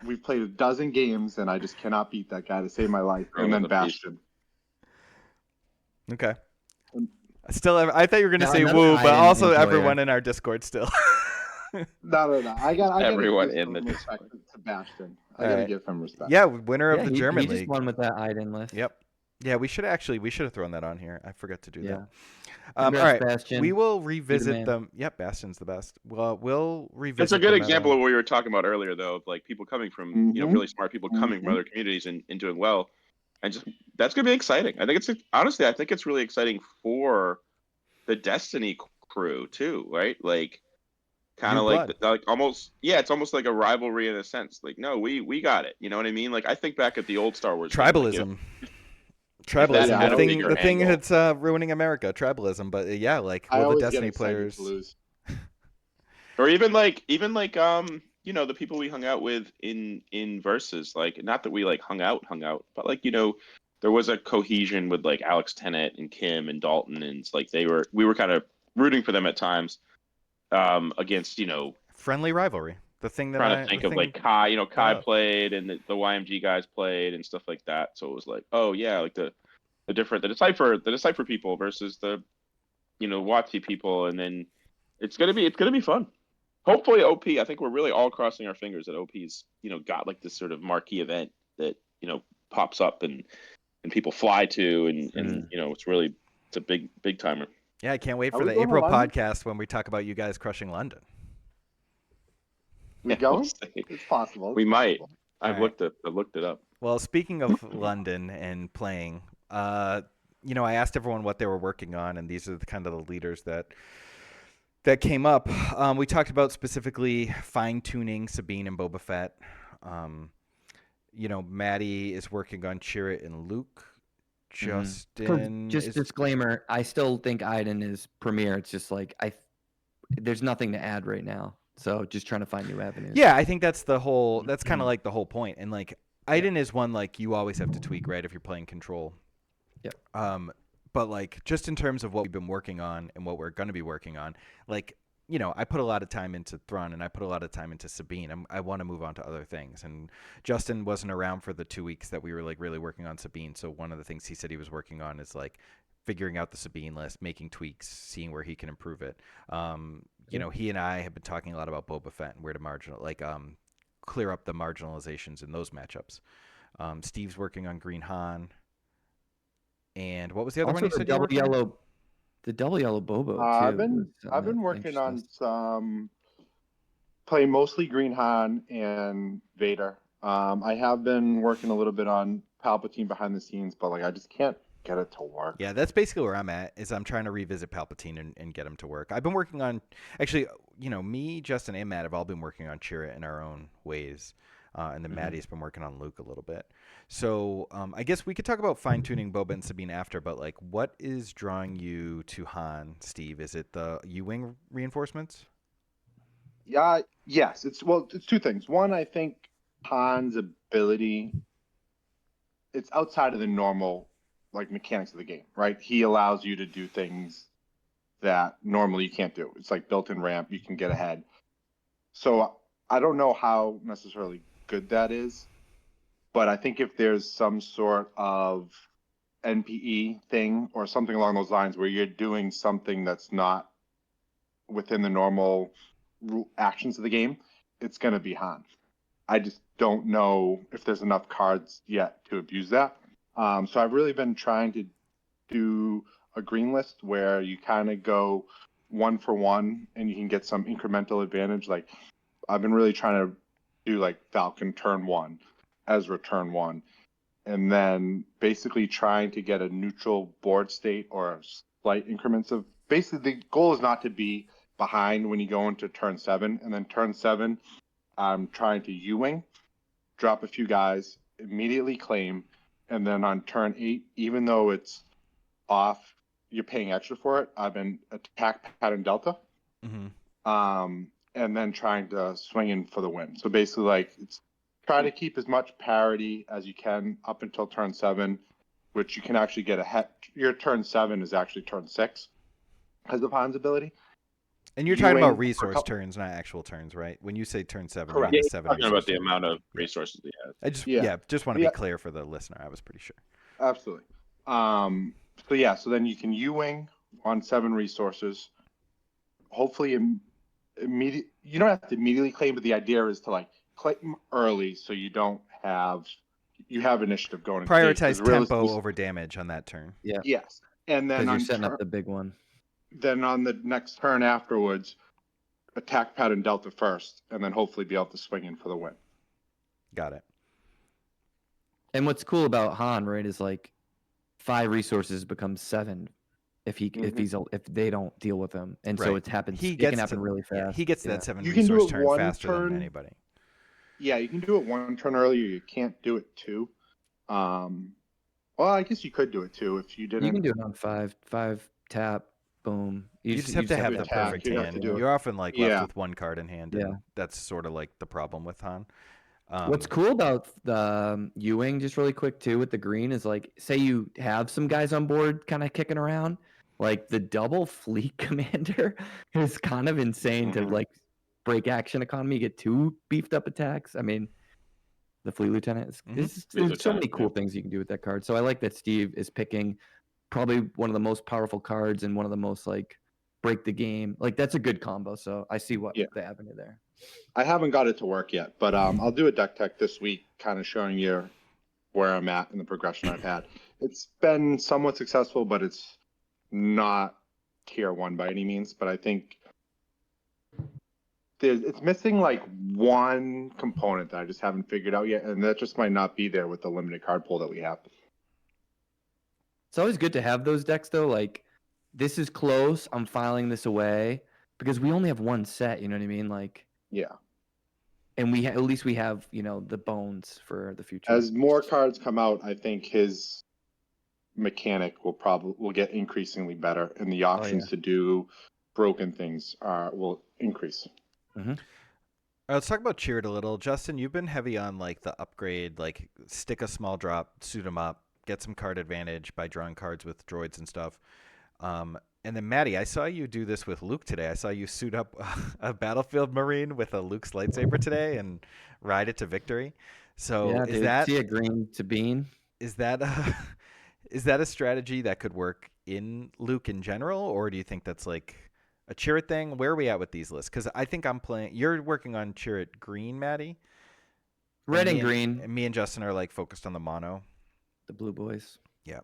we've played a dozen games and I just cannot beat that guy to save my life, and Chrono's then a beast. Bastion. Okay. Um, Still, I thought you were going to Now, say another woo, but Iden also enjoyer. everyone in our Discord still. No. I got Everyone to give in the some respect to Bastion. I All got to right. give him respect. Yeah, winner of Yeah, the he German just League. won with that Iden list. Yep. Yeah, we should have thrown that on here. I forgot to do Yeah. that. All Congrats, right, Bastion. we will man. revisit them. Yep, Bastion's the best. Well, we'll revisit. It's a good the example meta. of what we were talking about earlier, though, of like people coming from really smart people coming from other communities and doing well, and just that's gonna be exciting. I think it's really exciting for the Destiny crew too, right? Like kind New of blood. like almost it's almost like a rivalry in a sense. Like no, we got it. You know what I mean? Like I think back at the old Star Wars game, like, Tribalism. that had The a thing, bigger the thing angle. that's ruining America, tribalism. But yeah, like I will the always Destiny get excited players to lose. Or even like the people we hung out with in versus, like not that we like hung out, but like there was a cohesion with like Alex Tennant and Kim and Dalton, and it's like we were kind of rooting for them at times against friendly rivalry? The thing that trying to think of like Kai Yeah. played and the YMG guys played and stuff like that. So it was like, oh yeah, like the decipher people versus the WotC people, and then it's gonna be fun. Hopefully OP. I think we're really all crossing our fingers that OP's got like this sort of marquee event that pops up and people fly to, and it's a big timer. Yeah, I can't wait Are for we the going to April London? podcast when we talk about you guys crushing London. We Yeah, going? we'll see. It's possible. We might. I've All right. looked it up. Well, speaking of London and playing, I asked everyone what they were working on, and these are the kind of the leaders that came up. We talked about specifically fine-tuning Sabine and Boba Fett. Maddie is working on Chirrut and Luke. Justin Just is disclaimer, I still think Iden is premier. It's just like there's nothing to add right now. So just trying to find new avenues. Yeah, I think that's the whole. That's kind of like the whole point. And like Iden is one like you always have to tweak, right? If you're playing control. Yep. But like just in terms of what we've been working on and what we're going to be working on, like I put a lot of time into Thrawn and I put a lot of time into Sabine. I want to move on to other things. And Justin wasn't around for the 2 weeks that we were like really working on Sabine. So one of the things he said he was working on is like figuring out the Sabine list, making tweaks, seeing where he can improve it. He and I have been talking a lot about Boba Fett and where to clear up the marginalizations in those matchups. Steve's working on Green Han. And what was the other one Also, you the said you were double working on? yellow, the double yellow Bobo too. I've been working on some play mostly Green Han and Vader. I have been working a little bit on Palpatine behind the scenes, but like I just can't get it to work. Yeah, that's basically where I'm at. Is I'm trying to revisit Palpatine and get him to work. I've been working on actually, me, Justin, and Matt have all been working on Chirrut in our own ways. And then Maddie's been working on Luke a little bit. So I guess we could talk about fine-tuning Boba and Sabine after, but like what is drawing you to Han, Steve? Is it the U-Wing reinforcements? Yeah, yes. It's two things. One, I think Han's ability, it's outside of the normal like mechanics of the game, right? He allows you to do things that normally you can't do. It's like built-in ramp, you can get ahead. So I don't know how necessarily good that is, but I think if there's some sort of NPE thing or something along those lines where you're doing something that's not within the normal actions of the game, it's going to be Han. I just don't know if there's enough cards yet to abuse that. So I've really been trying to do a green list where you kind of go 1 for 1 and you can get some incremental advantage. Like I've been really trying to do like Falcon turn 1, Ezra turn 1, and then basically trying to get a neutral board state or slight increments of. Basically, the goal is not to be behind when you go into turn 7, and then turn 7, I'm trying to U-Wing, drop a few guys, immediately claim, and then on turn 8, even though it's off, you're paying extra for it. I've been attack pattern delta. Mm-hmm. and then trying to swing in for the win. So basically, like, it's try to keep as much parity as you can up until turn 7, which you can actually get ahead. Your turn 7 is actually turn 6 as opponent's ability. And you're talking about Ewing for a resource couple- turns, not actual turns, right? When you say turn 7, you mean Correct. Yeah, the you're 7 talking about resource the turn. amount of Yeah. resources they have. I just Yeah. just want to Yeah. be clear for the listener. I was pretty sure. Absolutely. So yeah, so then you can Ewing on 7 resources. Hopefully, immediate. You don't have to immediately claim, but the idea is to like claim early so you have initiative going into base, 'cause Prioritize tempo realistically- over damage on that turn. Yeah, Yes, and then because you're on setting up the big one. then on the next turn afterwards, attack pattern Delta first, and then hopefully be able to swing in for the win. Got it. And what's cool about Han, right, is like 5 resources becomes 7 if they don't deal with him, and so Right. it happens. He It gets can happen to- really fast. He gets to Yeah. that 7 You can do resource it turn one faster than turn. anybody. Yeah, you can do it 1 turn earlier. You can't do it 2. Well, I guess you could do it 2 if you didn't. You can do it on 5 tap, boom. You just have to have the attack, perfect you'd have hand. to do it. You're often like Yeah. left with 1 card in hand, and Yeah. that's sort of like the problem with Han. What's cool about the Ewing, just really quick too, with the green is like, say you have some guys on board kind of kicking around, like the double fleet commander is kind of insane to Mhm. like break action economy, get 2 beefed up attacks. I mean, the fleet lieutenant is Mhm. there's Fleet so many lieutenant, cool yeah. things you can do with that card. So I like that Steve is picking probably one of the most powerful cards and one of the most like break the game. Like that's a good combo. So I see what Yeah. the avenue there. I haven't got it to work yet, but I'll do a deck tech this week, kind of showing you where I'm at in the progression I've had. It's been somewhat successful, but it's not tier 1 by any means. But I think it's missing like 1 component that I just haven't figured out yet, and that just might not be there with the limited card pool that we have. It's always good to have those decks though. Like this is close. I'm filing this away because we only have 1 set. You know what I mean? Like, Yeah. and at least we have the bones for the future. As more cards come out, I think his mechanic will get increasingly better, and the options to do broken things will increase. Let's talk about Cheered a little. Justin, you've been heavy on like the upgrade, like stick a small drop, suit them up, get some card advantage by drawing cards with droids and stuff. And then Maddie, I saw you do this with Luke today. I saw you suit up a Battlefield Marine with a Luke's lightsaber today and ride it to victory. So yeah, is dude, that see a green Sabine? is that a strategy that could work in Luke in general, or do you think that's like a Chirrut thing? Where are we at with these lists? Because I think I'm playing. You're working on Chirrut green, Maddie. Red and me green. And me and Justin are like focused on the mono. The blue boys. Yeah.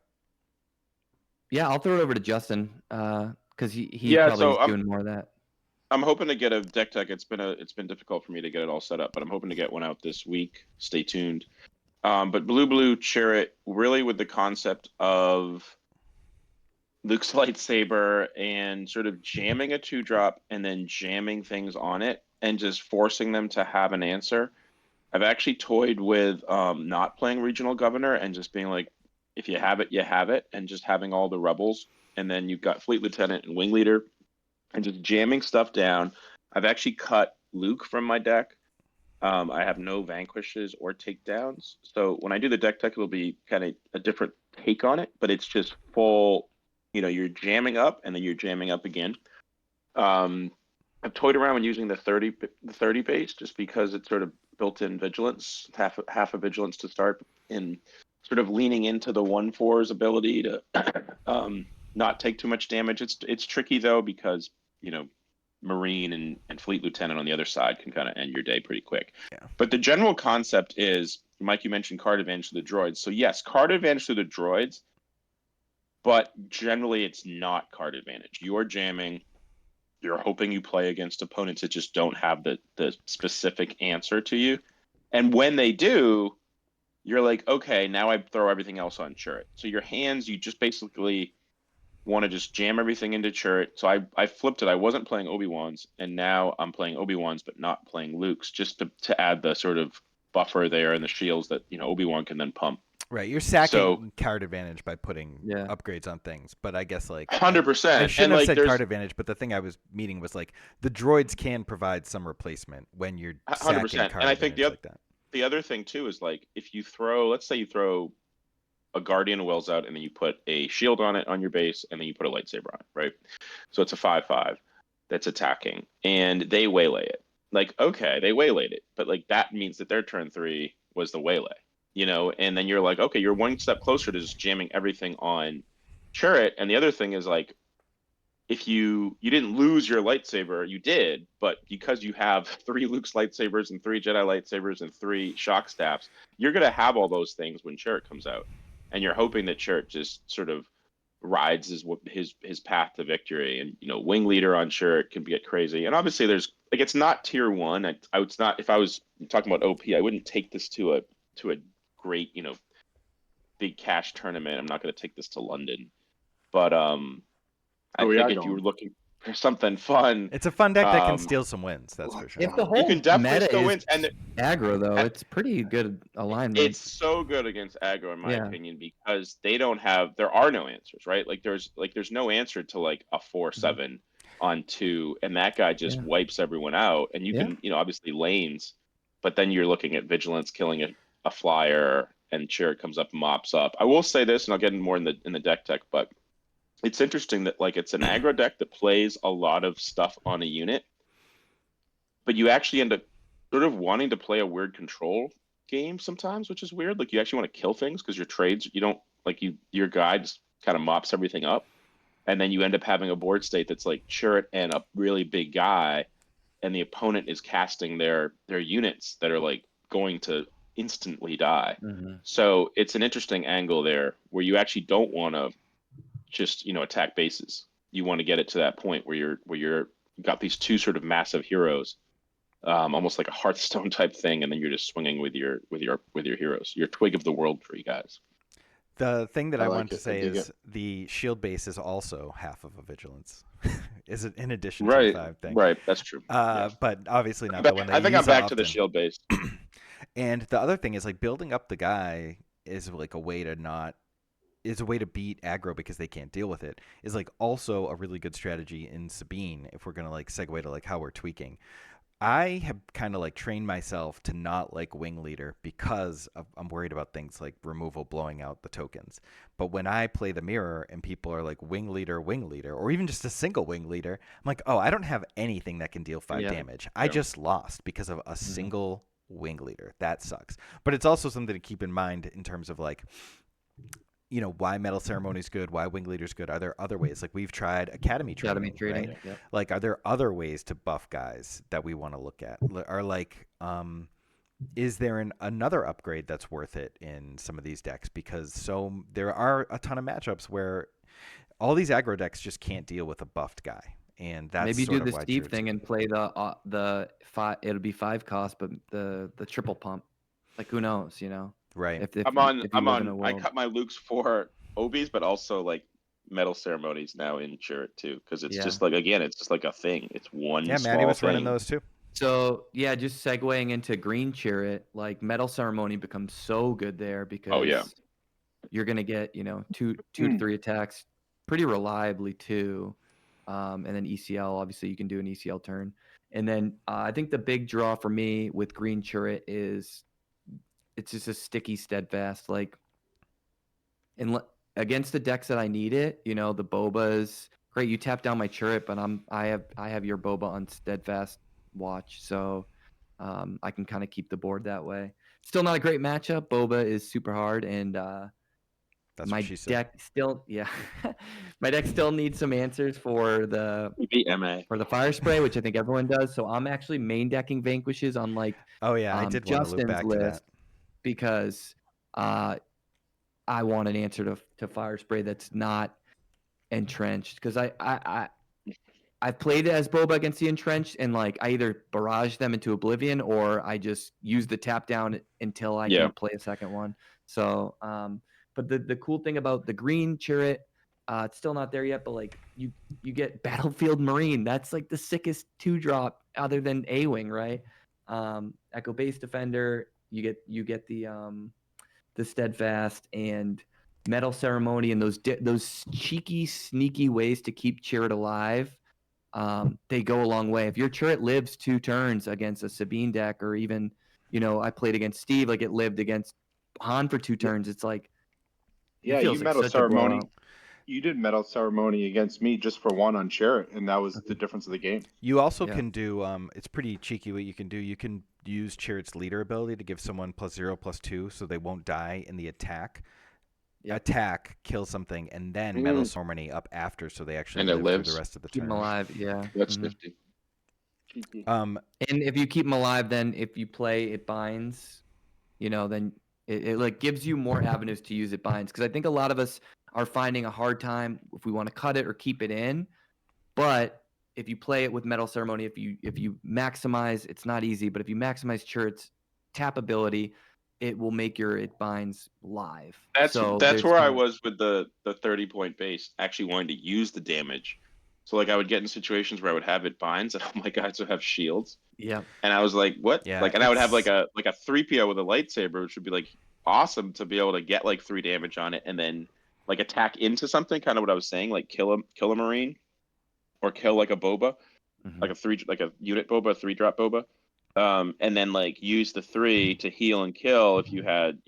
Yeah, I'll throw it over to Justin because he Yeah, probably so is doing more of that. I'm hoping to get a deck tech. It's been difficult for me to get it all set up, but I'm hoping to get one out this week. Stay tuned. But blue Chirrut, really with the concept of Luke's lightsaber and sort of jamming a 2-drop and then jamming things on it and just forcing them to have an answer. I've actually toyed with not playing regional governor and just being like, if you have it, you have it, and just having all the rebels, and then you've got fleet lieutenant and wing leader, and just jamming stuff down. I've actually cut Luke from my deck. I have no vanquishes or takedowns. So when I do the deck tech, it'll be kind of a different take on it, but it's just full, you're jamming up and then you're jamming up again. I've toyed around with using the 30 base just because it's sort of built-in vigilance, half a vigilance to start, and sort of leaning into the 1/4's ability to not take too much damage. It's tricky though because Marine and Fleet Lieutenant on the other side can kind of end your day pretty quick. Yeah. But the general concept is, Mike, you mentioned card advantage to the droids. So yes, card advantage to the droids, but generally it's not card advantage. You're jamming. You're hoping you play against opponents that just don't have the specific answer to you. And when they do, you're like, okay, now I throw everything else on Chirrut. So your hands, you just basically want to just jam everything into Chirrut. So I flipped it. I wasn't playing Obi-Wan's, and now I'm playing Obi-Wan's but not playing Luke's, just to add the sort of buffer there and the shields that Obi-Wan can then pump. Right, you're sacking So card advantage by putting Yeah. upgrades on things, but I guess like I 100%. shouldn't And have like said there's card advantage, but the thing I was meaning was like the droids can provide some replacement when you're sacking 100%. card And I think advantage like that. the other thing too is like if you throw, let's say you throw a Guardian of Wells out and then you put a shield on it on your base and then you put a lightsaber on it, right? So it's a 5/5 that's attacking and they waylay it. Like, okay, they waylaid it, but like that means that their turn 3 was the waylay, you know, and then you're like, okay, you're one step closer to just jamming everything on Chirrut. And the other thing is like if you didn't lose your lightsaber, you did, but because you have 3 Luke's lightsabers and 3 Jedi lightsabers and 3 shock staffs, you're gonna have all those things when Chirrut comes out, and you're hoping that Chirrut just sort of rides his path to victory. And you know, wing leader on Chirrut can get crazy, and obviously there's like it's not tier 1. I would not, if I was talking about OP, I wouldn't take this to a great, you know, big cash tournament. I'm not going to take this to London, but I we think are if you were going. looking for something fun, It's a fun deck that can um, steal some wins, that's for sure. If the you whole can definitely meta still is win, and aggro, though, it's pretty good alignment. it's so good against aggro in my Yeah. opinion because they don't have, there are no answers, right? Like there's no answer to like a 4/7 on 2, and that guy just Yeah. wipes everyone out. And you Yeah. can, you know, obviously lanes, but then you're looking at vigilance killing a flyer, and Chirrut comes up and mops up. I will say this, and I'll get in more in the deck tech, but it's interesting that like it's an aggro deck that plays a lot of stuff on a unit, but you actually end up sort of wanting to play a weird control game sometimes, which is weird. Like you actually want to kill things because your trades, you don't like your guy just kind of mops everything up, and then you end up having a board state that's like Chirrut and a really big guy, and the opponent is casting their units that are like going to instantly die. Mhm. So it's an interesting angle there where you actually don't want to just, you know, attack bases. You want to get it to that point where you're got these 2 sort of massive heroes, almost like a Hearthstone type thing, and then you're just swinging with your heroes, your Twig of the World tree guys. The thing that I I like wanted to it. I say dig is it. the shield base is also half of a vigilance. Is it in addition Right, to the 5 thing? right. That's true. Yeah. But obviously not the one they I think I'm use back to the often. shield base. And the other thing is like building up the guy is like a way to not is a way to beat aggro because they can't deal with it, is like also a really good strategy in Sabine if we're gonna like segue to like how we're tweaking. I have kind of like trained myself to not like wing leader because I'm worried about things like removal blowing out the tokens. But when I play the mirror and people are like wing leader, or even just a single wing leader, I'm like, oh, I don't have anything that can deal 5 Yeah. damage. I Yeah. just lost because of a single wing leader. That sucks. But it's also something to keep in mind in terms of like, you know, why Metal Ceremony is good, why Wing Leader's good. Are there other ways? Like we've tried Academy Academy training, trading. right? Yep. Like, are there other ways to buff guys that we want to look at? Or like, is there another upgrade that's worth it in some of these decks? Because there are a ton of matchups where all these aggro decks just can't deal with a buffed guy, and that's Maybe sort do of the why Steve Chirrut's thing good. and play the 5. It'll be 5 cost, but the triple pump. Like who knows, you know? Right. If I'm you live in a I world. cut my Lukes for Obies, but also like Metal Ceremonies now in Chirrut too, because it's Yeah. just like, again, it's just like a thing. It's one Yeah, Maddie small was running thing. those too. So yeah, just segueing into green Chirrut, like Metal Ceremony becomes so good there because Oh, yeah. you're gonna get, you know, 2 to 3 attacks pretty reliably too. And then ECL, obviously you can do an ECL turn. And then I think the big draw for me with green Chirrut is it's just a sticky steadfast. Like against the decks that I need it, you know, the Bobas, great. You tap down my Chirrut, but I have your Boba on steadfast watch, so I can kind of keep the board that way. Still not a great matchup. Boba is super hard, and That's my what she said. deck still, yeah, my deck still needs some answers for the We beat MA. fire spray, which I think everyone does. So I'm actually main decking Vanquishes on like Oh yeah, I did want to loop Justin's back to list that. because I want an answer to fire spray that's not entrenched, because I've played it as Boba against the entrenched, and like I either barrage them into oblivion or I just use the tap down until I Yeah. can play a second one. So but the cool thing about the green Chirrut, it's still not there yet, but like you get Battlefield Marine. That's like the sickest 2-drop other than A-Wing, right? Echo Base Defender, you get the the Steadfast and Metal Ceremony and those cheeky, sneaky ways to keep Chirrut alive, they go a long way. If your Chirrut lives 2 turns against a Sabine deck, or even, I played against Steve, like it lived against Han for 2 turns. It's like, Yeah, it feels you like Metal such a Ceremony. blowout. You did Metal Ceremony against me just for 1 on Chirrut, and that was the difference of the game. You also Yeah. can do, it's pretty cheeky what you can do. You can use Chirrut's leader ability to give someone +0/+2 so they won't die in the attack. Yep. Attack, kill something, and then Metal Ceremony up after so they actually And it live through lives. the rest of the Keep turn. them alive, yeah. That's Mhm. nifty. Cheeky. And if you keep them alive, then if you play it binds, then it like gives you more avenues to use it binds. Because I think a lot of us are finding a hard time if we want to cut it or keep it in. But if you play it with Metal Ceremony, if you maximize, it's not easy, but if you maximize Chirrut's tap ability, it will make your it binds live. That's there's where I kind of- was with the 30-point base, actually wanting to use the damage. So like I would get in situations where I would have it binds, and all my guys would have shields, Yeah. and I was like, what? Yeah, Like, and I would have it's- like a 3PO with a lightsaber, which would be like awesome to be able to get like 3 damage on it, and then like attack into something. Kind of what I was saying, like kill a marine, or kill like a Boba, Mhm. like a unit Boba, 3-drop Boba, and then like use the 3 to heal and kill if you had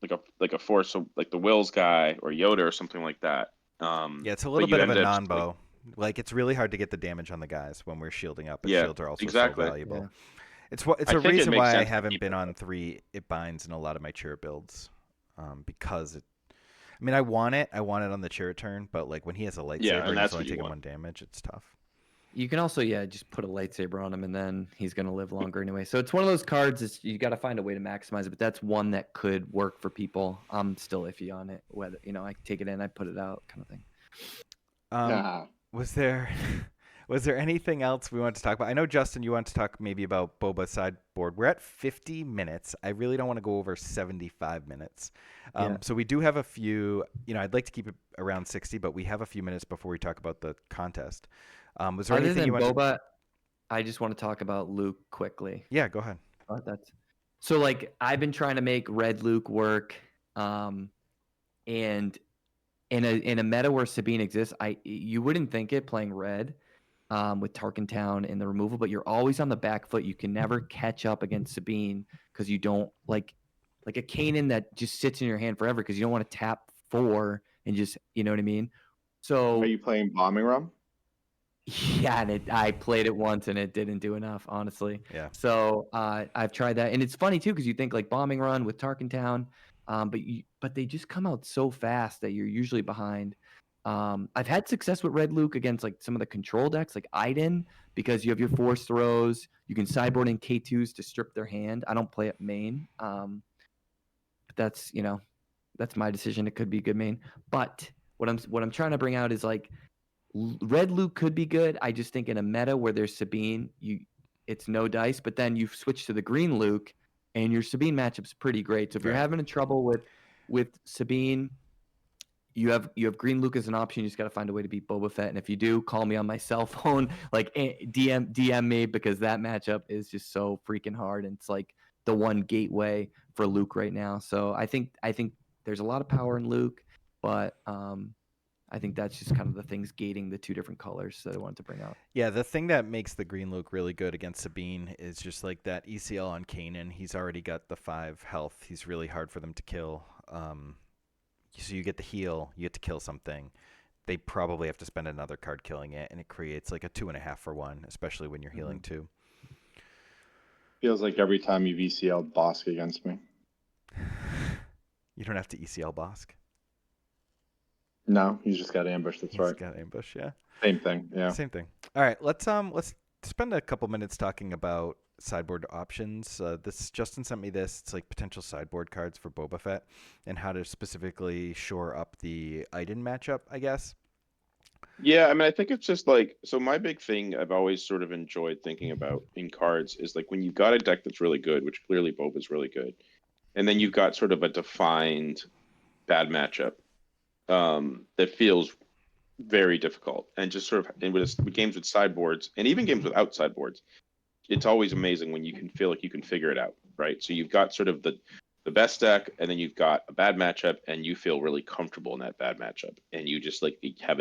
like a force, so like the Wills guy or Yoda or something like that. Yeah, it's a but little you bit of a end up just, non-bow. Like, it's really hard to get the damage on the guys when we're shielding up, but Yeah, shields are also exactly. so valuable. Yeah. It's I a think it reason makes why I sense to haven't keep been it, on but- 3 it binds in a lot of my Chirrut builds, because I mean, I want it on the Chirrut turn, but like when he has a lightsaber Yeah, and and that's he's only what you taking want. 1 damage, it's tough. You can also, just put a lightsaber on him, and then he's going to live longer anyway. So it's one of those cards. You got to find a way to maximize it, but that's one that could work for people. I'm still iffy on it. Whether I take it in, I put it out, kind of thing. Nah. Was there anything else we wanted to talk about? I know, Justin, you want to talk maybe about Boba sideboard. We're at 50 minutes. I really don't want to go over 75 minutes. Yeah. So we do have a few, I'd like to keep it around 60, but we have a few minutes before we talk about the contest. Was there Other anything than you want Boba, I just want to talk about Luke quickly. Yeah, go ahead. So like I've been trying to make Red Luke work, and in a meta where Sabine exists, you wouldn't think it playing red, with Tarkin Town and the removal, but you're always on the back foot. You can never catch up against Sabine because you don't like a Kanan that just sits in your hand forever because you don't want to tap 4 and just, you know what I mean? So Are you playing Bombing Rum? yeah, and I played it once and it didn't do enough, honestly. Yeah. So I've tried that, and it's funny too because you think like Bombing Run with Tarkin Town, but they just come out so fast that you're usually behind. I've had success with Red Luke against like some of the control decks, like Iden, because you have your force throws. You can sideboard in K2s to strip their hand. I don't play it main, but that's that's my decision. It could be good main, but what I'm trying to bring out is like. Red Luke could be good. I just think in a meta where there's Sabine, it's no dice. But then you switch to the green Luke, and your Sabine matchup's pretty great. So if you're Right. having trouble with Sabine, you have green Luke as an option. You just got to find a way to beat Boba Fett. And if you do, call me on my cell phone, like DM me, because that matchup is just so freaking hard, and it's like the one gateway for Luke right now. So I think there's a lot of power in Luke, but I think that's just kind of the things gating the 2 different colors that I wanted to bring out. Yeah, the thing that makes the green Luke really good against Sabine is just like that ECL on Kanan. He's already got the 5 health. He's really hard for them to kill. So you get the heal, you get to kill something. They probably have to spend another card killing it, and it creates like a 2.5 for 1, especially when you're healing 2. Feels like every time you've ECL'd Bosk against me. You don't have to ECL Bosk. No, he's just got ambush. That's He's right. got ambush, yeah. Same thing. Yeah. Same thing. All right, let's spend a couple minutes talking about sideboard options. Justin sent me this. It's like potential sideboard cards for Boba Fett and how to specifically shore up the Iden matchup, I guess. Yeah, I mean, I think it's just like, so my big thing I've always sort of enjoyed thinking about in cards is like when you've got a deck that's really good, which clearly Boba's really good, and then you've got sort of a defined bad matchup that feels very difficult, and just sort of, and with games with sideboards and even games without sideboards, it's always amazing when you can feel like you can figure it out, right? So you've got sort of the the best deck, and then you've got a bad matchup, and you feel really comfortable in that bad matchup, and you just like have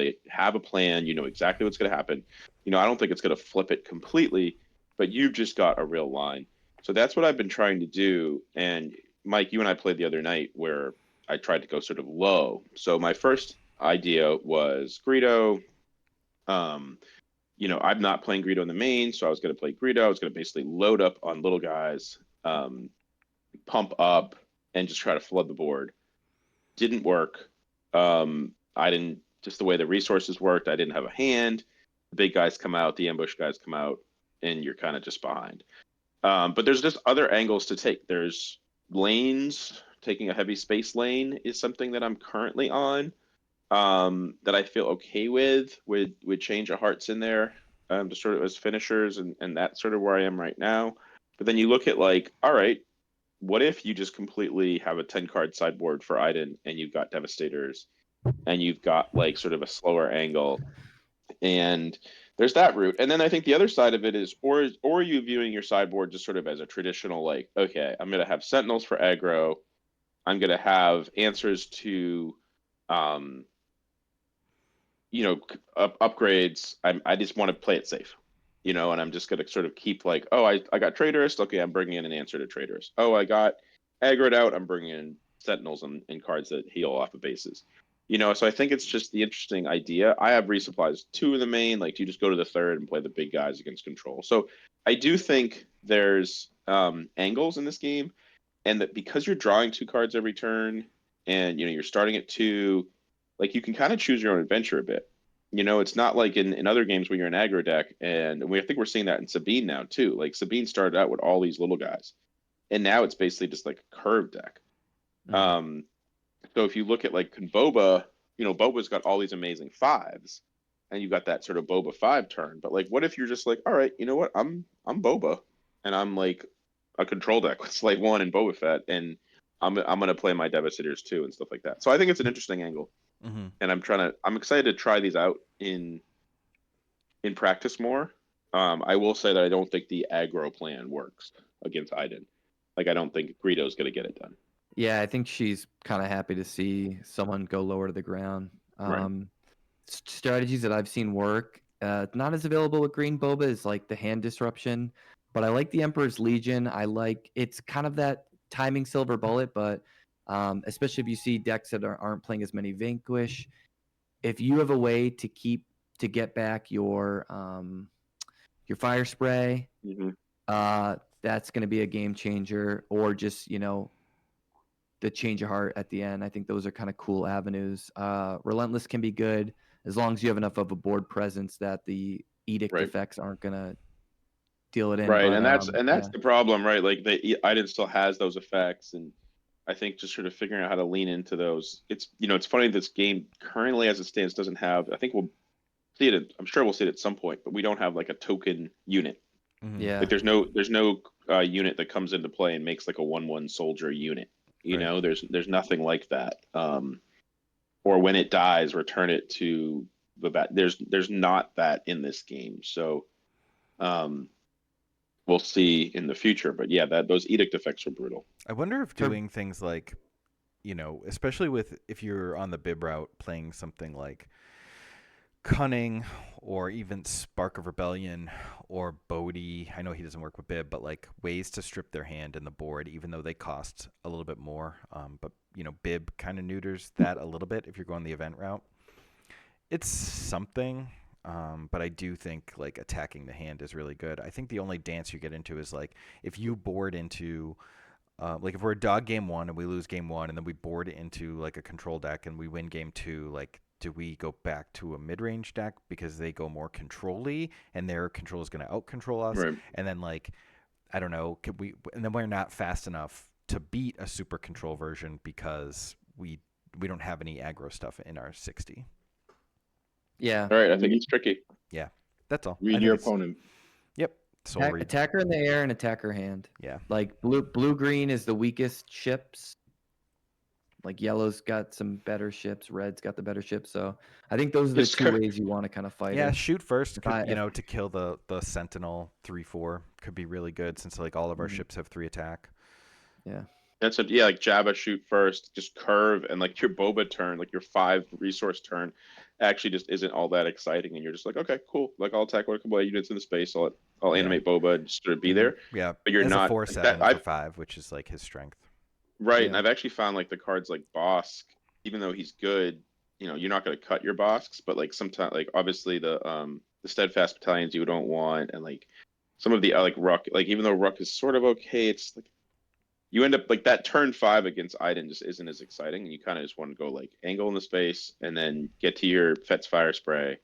a plan. You know exactly what's going to happen. I don't think it's going to flip it completely, but you've just got a real line. So that's what I've been trying to do. And Mike, you and I played the other night where I tried to go sort of low. So my first idea was Greedo. I'm not playing Greedo in the main, so I was going to play Greedo. I was going to basically load up on little guys, pump up, and just try to flood the board. Didn't work. I didn't, just the way the resources worked, I didn't have a hand. The big guys come out, the ambush guys come out, and you're kind of just behind. But there's just other angles to take. There's lanes. Taking a heavy space lane is something that I'm currently on, that I feel okay with Change of Hearts in there, just sort of as finishers, and that's sort of where I am right now. But then you look at like, all right, what if you just completely have a 10-card sideboard for Iden, and you've got Devastators, and you've got like sort of a slower angle, and there's that route. And then I think the other side of it is, or are you viewing your sideboard just sort of as a traditional, like, okay, I'm going to have Sentinels for aggro, I'm going to have answers to upgrades. I just want to play it safe, and I'm just going to sort of keep like, oh, I got Traitorous. Okay, I'm bringing in an answer to Traitorous. Oh, I got aggroed out. I'm bringing in Sentinels and cards that heal off of bases. So I think it's just the interesting idea. I have resupplies 2 in the main. Like, you just go to the 3rd and play the big guys against control. So I do think there's angles in this game, and that because you're drawing 2 cards every turn, and you're starting at 2, like, you can kind of choose your own adventure a bit. It's not like in other games where you're an aggro deck, and I think we're seeing that in Sabine now too. Like, Sabine started out with all these little guys, and now it's basically just like a curve deck. Mm-hmm. So if you look at like Boba, Boba's got all these amazing 5s, and you got that sort of Boba 5 turn. But like, what if you're just like, all right, you know what? I'm Boba, and I'm like a control deck with Slave 1 and Boba Fett, and I'm gonna play my Devastators too and stuff like that. So I think it's an interesting angle. Mm-hmm. And I'm excited to try these out in practice more. I will say that I don't think the aggro plan works against Iden. Like, I don't think Greedo's going to get it done. Yeah, I think she's kind of happy to see someone go lower to the ground. Right. Strategies that I've seen work, not as available with Green Boba, is like the hand disruption. But I like the Emperor's Legion. It's kind of that timing silver bullet, but especially if you see decks that aren't playing as many Vanquish, if you have a way to get back your fire spray, mm-hmm. That's going to be a game changer. Or just the Change of Heart at the end. I think those are kind of cool avenues. Relentless can be good as long as you have enough of a board presence that the edict effects aren't going to deal it in. Right, but, and that's the problem, right? Like, the Iden still has those effects, and I think just sort of figuring out how to lean into those. It's it's funny, this game currently as it stands doesn't have. I think we'll see it. I'm sure we'll see it at some point, but we don't have like a token unit. Mm-hmm. Yeah, like there's no unit that comes into play and makes like a 1/1 soldier unit. There's nothing like that. Or when it dies, return it to the bat. There's not that in this game. So we'll see in the future. But yeah, those edict effects are brutal. I wonder if doing things like, especially if you're on the bib route, playing something like Cunning or even Spark of Rebellion or Bodhi. I know he doesn't work with bib, but like ways to strip their hand in the board, even though they cost a little bit more. But bib kind of neuters that a little bit if you're going the event route. It's something, but I do think like attacking the hand is really good. I think the only dance you get into is like if you board into like if we're a dog game 1 and we lose game 1 and then we board into like a control deck and we win game 2, like, do we go back to a mid-range deck because they go more control-y and their control is going to out-control us? Right. And then, like, I don't know, and then we're not fast enough to beat a super control version because we don't have any aggro stuff in our 60. Yeah. All right, I think it's tricky. Yeah, that's all. Read your opponent. Yep. Attacker in the air and attacker hand. Yeah. Like blue-green is the weakest ships. Like yellow's got some better ships, red's got the better ships. So I think those are the two ways you want to kind of fight. Yeah, it. shoot first, to kill the Sentinel 3/4 could be really good since like all of our ships have 3 attack. Yeah. That's a like Jabba shoot first, just curve, and like your Boba turn, like your 5 resource turn, actually just isn't all that exciting, and you're just like, okay, cool. Like I'll attack one couple of units in the space. I'll Yeah. animate Boba and just sort of be And, there. yeah, But you're as a not like that. 4/7 for 5, which is like his strength. Right, Yeah. and I've actually found like the cards like Bosk, even though he's good, you're not going to cut your Bosks, but like sometimes, like obviously the steadfast battalions you don't want, and like some of the like Ruck, like even though Ruck is sort of okay, it's like you end up like that turn 5 against Iden just isn't as exciting, and you kind of just want to go like angle in the space and then get to your Fet's Fire Spray,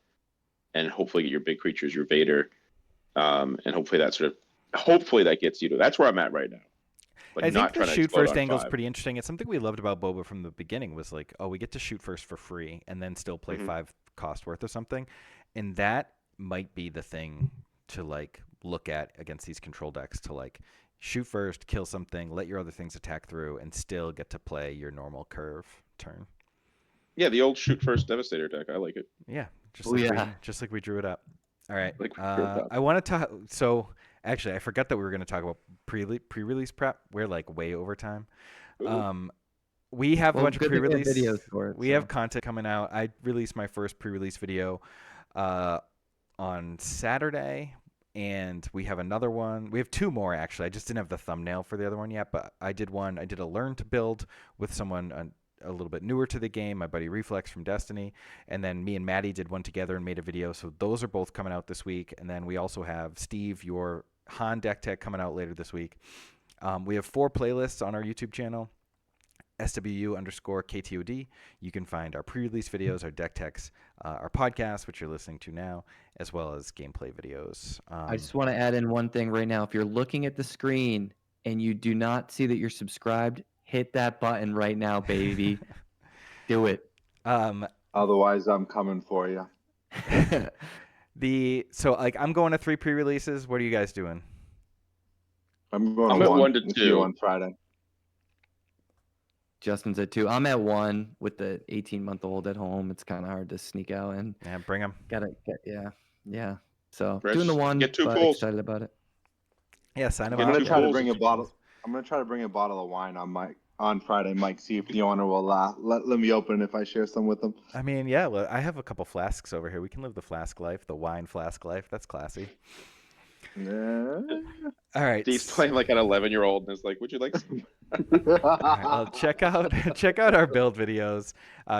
and hopefully get your big creatures, your Vader, and hopefully that gets you to. That's where I'm at right now. But I think not the trying to shoot explode first on angle is 5. pretty interesting. It's something we loved about Boba from the beginning was like, oh, we get to shoot first for free and then still play 5 cost worth or something. And that might be the thing to like look at against these control decks, to like shoot first, kill something, let your other things attack through, and still get to play your normal curve turn. Yeah, the old shoot first Devastator deck. I like it. Yeah, just like we drew it up. All right. Like we drew it up. I want to talk. So actually, I forgot that we were going to talk about pre-release prep. We're like way over time. We have a bunch of pre-release videos for it. We have content coming out. I released my first pre-release video on Saturday, and we have another one. We have 2 more actually. I just didn't have the thumbnail for the other one yet, but I did one. I did a learn to build with someone a little bit newer to the game, my buddy Reflex from Destiny, and then me and Maddie did one together and made a video. So those are both coming out this week. And then we also have Steve, your Han deck tech, coming out later this week. We have 4 playlists on our YouTube channel, SWU_KTOD. You can find our pre-release videos, our deck techs, our podcast, which you're listening to now, as well as gameplay videos. I just want to add in one thing right now. If you're looking at the screen and you do not see that you're subscribed, hit that button right now, baby. Do it. Otherwise, I'm coming for you. So I'm going to 3 pre-releases. What are you guys doing? I'm going I'm to at 1 1 to with 2 you on Friday. Justin's at 2. I'm at 1 with the 18-month-old at home. It's kind of hard to sneak out and Yeah, bring them. Yeah. So Rich, doing the 1, get 2 but pools. excited about it. Yeah, sign them Get up. I'm two gonna try to pools bring a if you bottle. I'm gonna try to bring a bottle of wine on Friday, Mike. See if the owner will let me open if I share some with him. I mean, yeah, well, I have a couple flasks over here. We can live the flask life, the wine flask life. That's classy. Yeah. All right. He's playing like an 11-year-old and is like, would you like some? All right, well, check out our build videos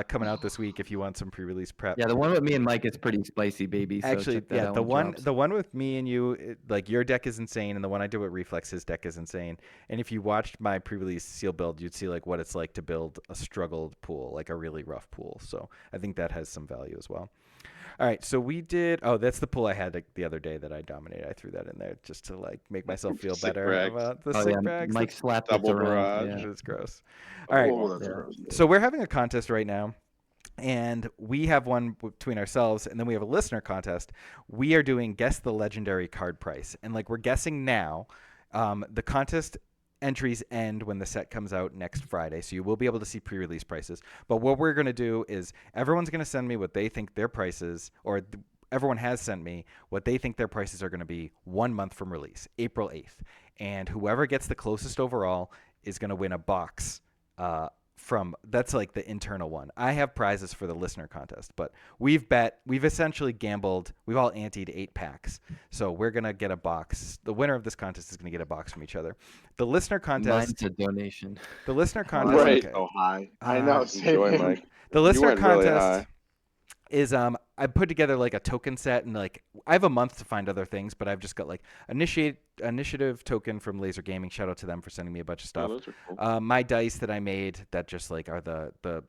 coming out this week if you want some pre-release prep. Yeah, the one with me and Mike is pretty spicy, baby. So Actually, check that yeah, out the when it one drops. with me and you, like your deck is insane, and the one I did with Reflex, his deck is insane. And if you watched my pre-release seal build, you'd see like what it's like to build a struggled pool, like a really rough pool. So I think that has some value as well. All right, so we did. Oh, that's the pool I had the other day that I dominated. I threw that in there just to like make myself feel Sick better brags. about the Oh sick yeah, brags. Mike slapped double it around. barrage. Yeah. It's gross. All right, Oh, that's Yeah. gross. so we're having a contest right now, and we have one between ourselves, and then we have a listener contest. We are doing guess the legendary card price, and like we're guessing now. The contest entries end when the set comes out next Friday, so you will be able to see pre-release prices. But what we're going to do is everyone's going to send me what they think their prices, or everyone has sent me what they think their prices are going to be 1 month from release, April 8th. And whoever gets the closest overall is going to win a box that's like the internal one. I have prizes for the listener contest, but we've essentially gambled. We've all anteed 8 packs. So we're going to get a box. The winner of this contest is going to get a box from each other. The listener contest. Mine's a donation. The listener contest. Right. Okay. So high. I know. Enjoy, Same. Mike. The listener went really contest high. is I put together like a token set, and like I have a month to find other things, but I've just got like initiative token from Laser Gaming. Shout out to them for sending me a bunch of stuff. Oh, those are cool. My dice that I made that just like are the the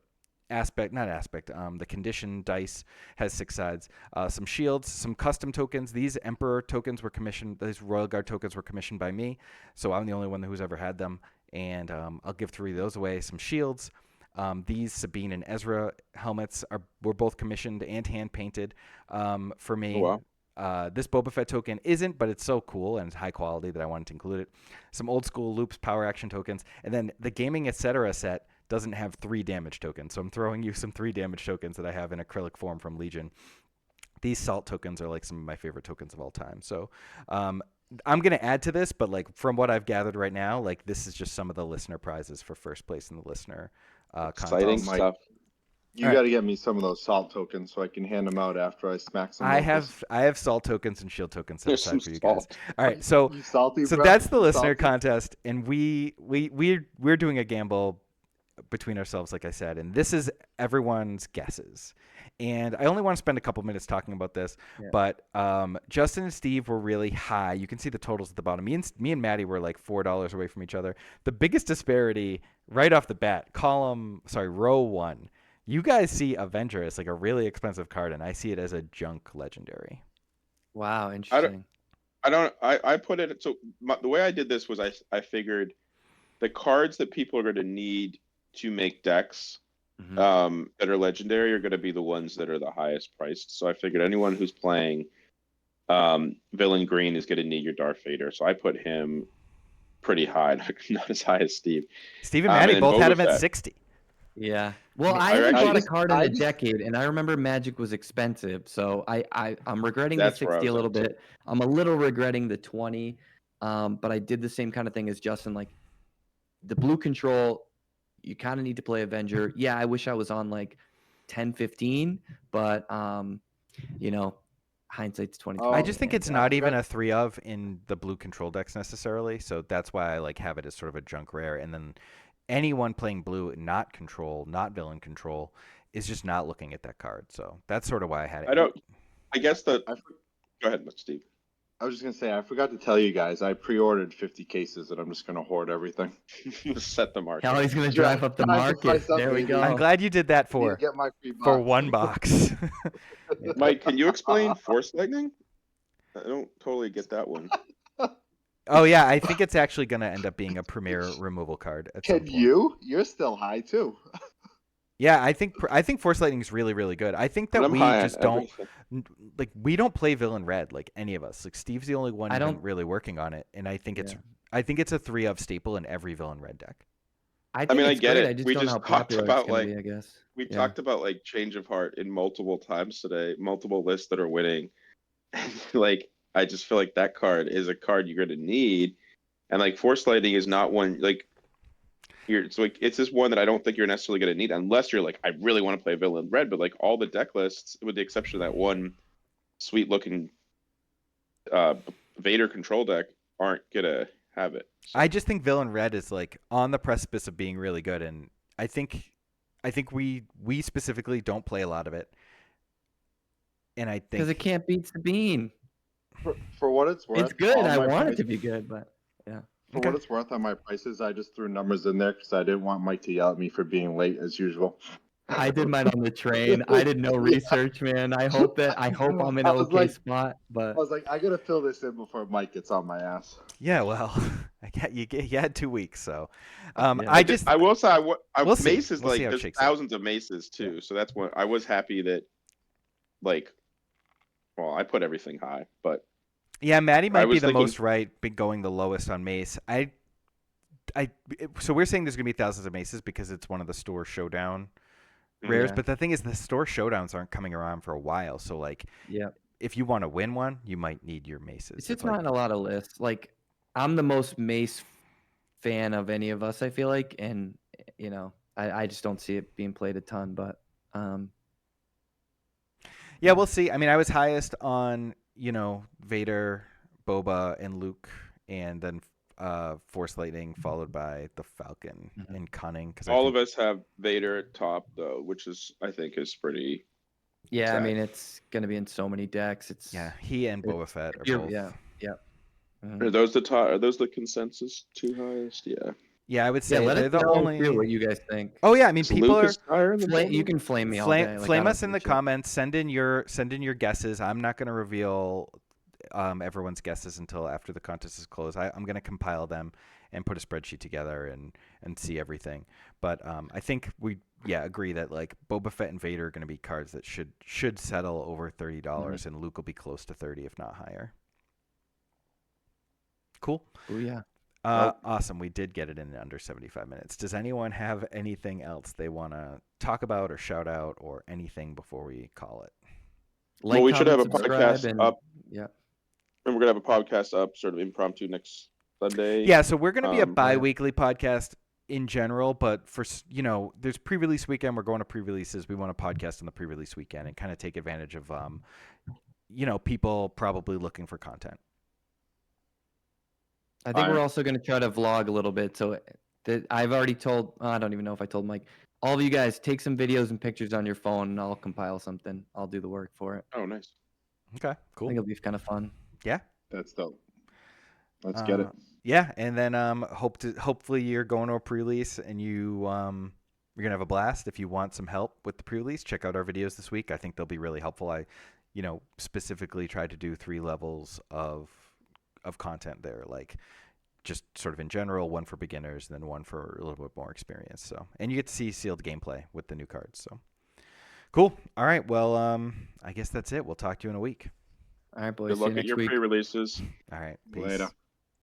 condition dice has 6 sides. Some shields, some custom tokens. These Emperor tokens were commissioned. These Royal Guard tokens were commissioned by me, so I'm the only one who's ever had them. And I'll give 3 of those away. Some shields. These Sabine and Ezra helmets were both commissioned and hand painted for me. Oh, wow. This Boba Fett token isn't, but it's so cool and it's high quality that I wanted to include it. Some old school loops, power action tokens, and then the Gaming Etc. set doesn't have 3 damage tokens, so I'm throwing you some 3 damage tokens that I have in acrylic form from Legion. These salt tokens are like some of my favorite tokens of all time. So I'm gonna add to this, but like from what I've gathered right now, like this is just some of the listener prizes for first place in the listener Exciting contest. Mike, stuff. You All right. got to get me some of those salt tokens so I can hand them out after I smack some locals. I have salt tokens and shield tokens set There's some aside for you guys. salt. All right, so You salty, bro? that's the You listener salty? contest, and we're doing a gamble between ourselves, like I said, and this is everyone's guesses. And I only want to spend a couple minutes talking about this, but Justin and Steve were really high. You can see the totals at the bottom. Me and Maddie were like $4 away from each other. The biggest disparity right off the bat, row 1. You guys see Avenger as like a really expensive card, and I see it as a junk legendary. Wow, interesting. I put it so the way I did this was I figured the cards that people are going to need to make decks that are legendary are going to be the ones that are the highest priced. So I figured anyone who's playing Villain Green is going to need your Darth Vader. So I put him pretty high, not as high as Steve. Steve and Maddie both Boba had him Fett. at 60. Yeah. Well, I I haven't actually bought a just- card in a decade, and I remember Magic was expensive, so I'm regretting the That's where I 60 a was little at, too. bit. I'm a little regretting the 20, but I did the same kind of thing as Justin. Like the blue control, you kind of need to play Avenger. Yeah, I wish I was on like 10, 15, but you know, hindsight's 2020. I just think it's I not even forgot- a 3 of in the blue control decks necessarily, so that's why I like have it as sort of a junk rare. And then anyone playing blue, not control, not villain control, is just not looking at that card. So that's sort of why I had it. I guess that. I, Go ahead, Steve. I was just gonna say I forgot to tell you guys I pre-ordered 50 cases and I'm just gonna hoard everything. Set the mark. Hell, he's gonna drive up the Drive the market. price up, There we baby. go. I'm glad you did that You for get my free box. 1 box. Mike, can you explain Force Lightning? I don't totally get that one. Oh yeah, I think it's actually going to end up being a premier removal card at some Can point. you? You're still high too. Yeah, I think Force Lightning is really, really good. I think that I'm we high on just don't everything. like we don't play villain red like any of us. Like Steve's the only one I even don't- really working on it, and I think it's Yeah. a 3 of staple in every villain red deck. I think mean, I it's get great. it. I just We don't know just how talked popular about, it's gonna like, be, I guess. We Yeah. talked about like change of heart in multiple times today, multiple lists that are winning. And like I just feel like that card is a card you're gonna need. And like Force Lightning is not one like it's this one that I don't think you're necessarily gonna need unless you're like, I really want to play villain red, but like all the deck lists, with the exception of that one sweet looking Vader control deck, aren't gonna have it. So, I just think villain red is like on the precipice of being really good, and I think we specifically don't play a lot of it. And I Because think it can't beat Sabine. For what it's worth, It's good. all I my want it price- to be good, but yeah. For what it's worth on my prices, I just threw numbers in there because I didn't want Mike to yell at me for being late as usual. I did mine on the train. I did no research, man. I hope I'm in I an was okay like- spot, but I was like, I gotta fill this in before Mike gets on my ass. yeah, well, you had 2 weeks, so Yeah. I will say We'll see. Mace is We'll see like how it there's shakes out. thousands of Maces too, so that's what I was happy that like. Well, I put everything high, but yeah, Maddie might be was the thinking- most right, going the lowest on Mace. So we're saying there's gonna be thousands of Maces because it's one of the store showdown rares. Yeah. But the thing is, the store showdowns aren't coming around for a while. So like, yeah. if you want to win one, you might need your Maces. It's just like, not in a lot of lists. Like I'm the most Mace fan of any of us, I feel like, and I just don't see it being played a ton. But yeah, we'll see. I mean, I was highest on Vader, Boba, and Luke, and then Force Lightning, followed by the Falcon and Cunning. Because all of us have Vader at top though, which I think is pretty. yeah, I Sad. mean it's gonna be in so many decks. It's yeah, he and Boba Fett are both. yeah. Mhm. Are those the top? Are those the consensus two highest? Yeah. Yeah, I would Yeah, say let they're us the know only. too what you guys think. Oh yeah, I mean Is people are. Lucas higher than You Boba? can flame me all day. Flame, Like, flame I us don't in the give a shit. comments. Send in your guesses. I'm not going to reveal everyone's guesses until after the contest is closed. I'm going to compile them and put a spreadsheet together and see everything. But I think we agree that like Boba Fett and Vader are going to be cards that should settle over $30, and Luke will be close to 30 if not higher. Cool. Oh yeah. Awesome. We did get it in under 75 minutes. Does anyone have anything else they want to talk about or shout out or anything before we call it? Like, Well, we should have comment, a subscribe, podcast and, up. Yeah. And we're gonna have a podcast up, sort of impromptu next Sunday. Yeah, so we're going to be a Yeah. bi-weekly podcast in general, but for there's pre-release weekend. We're going to pre-releases. We want to podcast on the pre-release weekend and kind of take advantage of people probably looking for content. I think we're also going to try to vlog a little bit. So I've already told, I don't even know if I told Mike, all of you guys take some videos and pictures on your phone and I'll compile something. I'll do the work for it. Oh, nice. Okay, I cool. think it'll be kind of fun. Yeah. That's dope. Let's get it. Yeah, and then hopefully you're going to a pre-release and you're gonna have a blast. If you want some help with the pre-release, check out our videos this week. I think they'll be really helpful. I, specifically tried to do 3 levels of content there, like just sort of in general, one for beginners, and then one for a little bit more experience. So, and you get to see sealed gameplay with the new cards. So, cool. All right. Well, I guess that's it. We'll talk to you in a week. All right, boys. Good luck See you at next your week. pre-releases. All right. Peace. Later.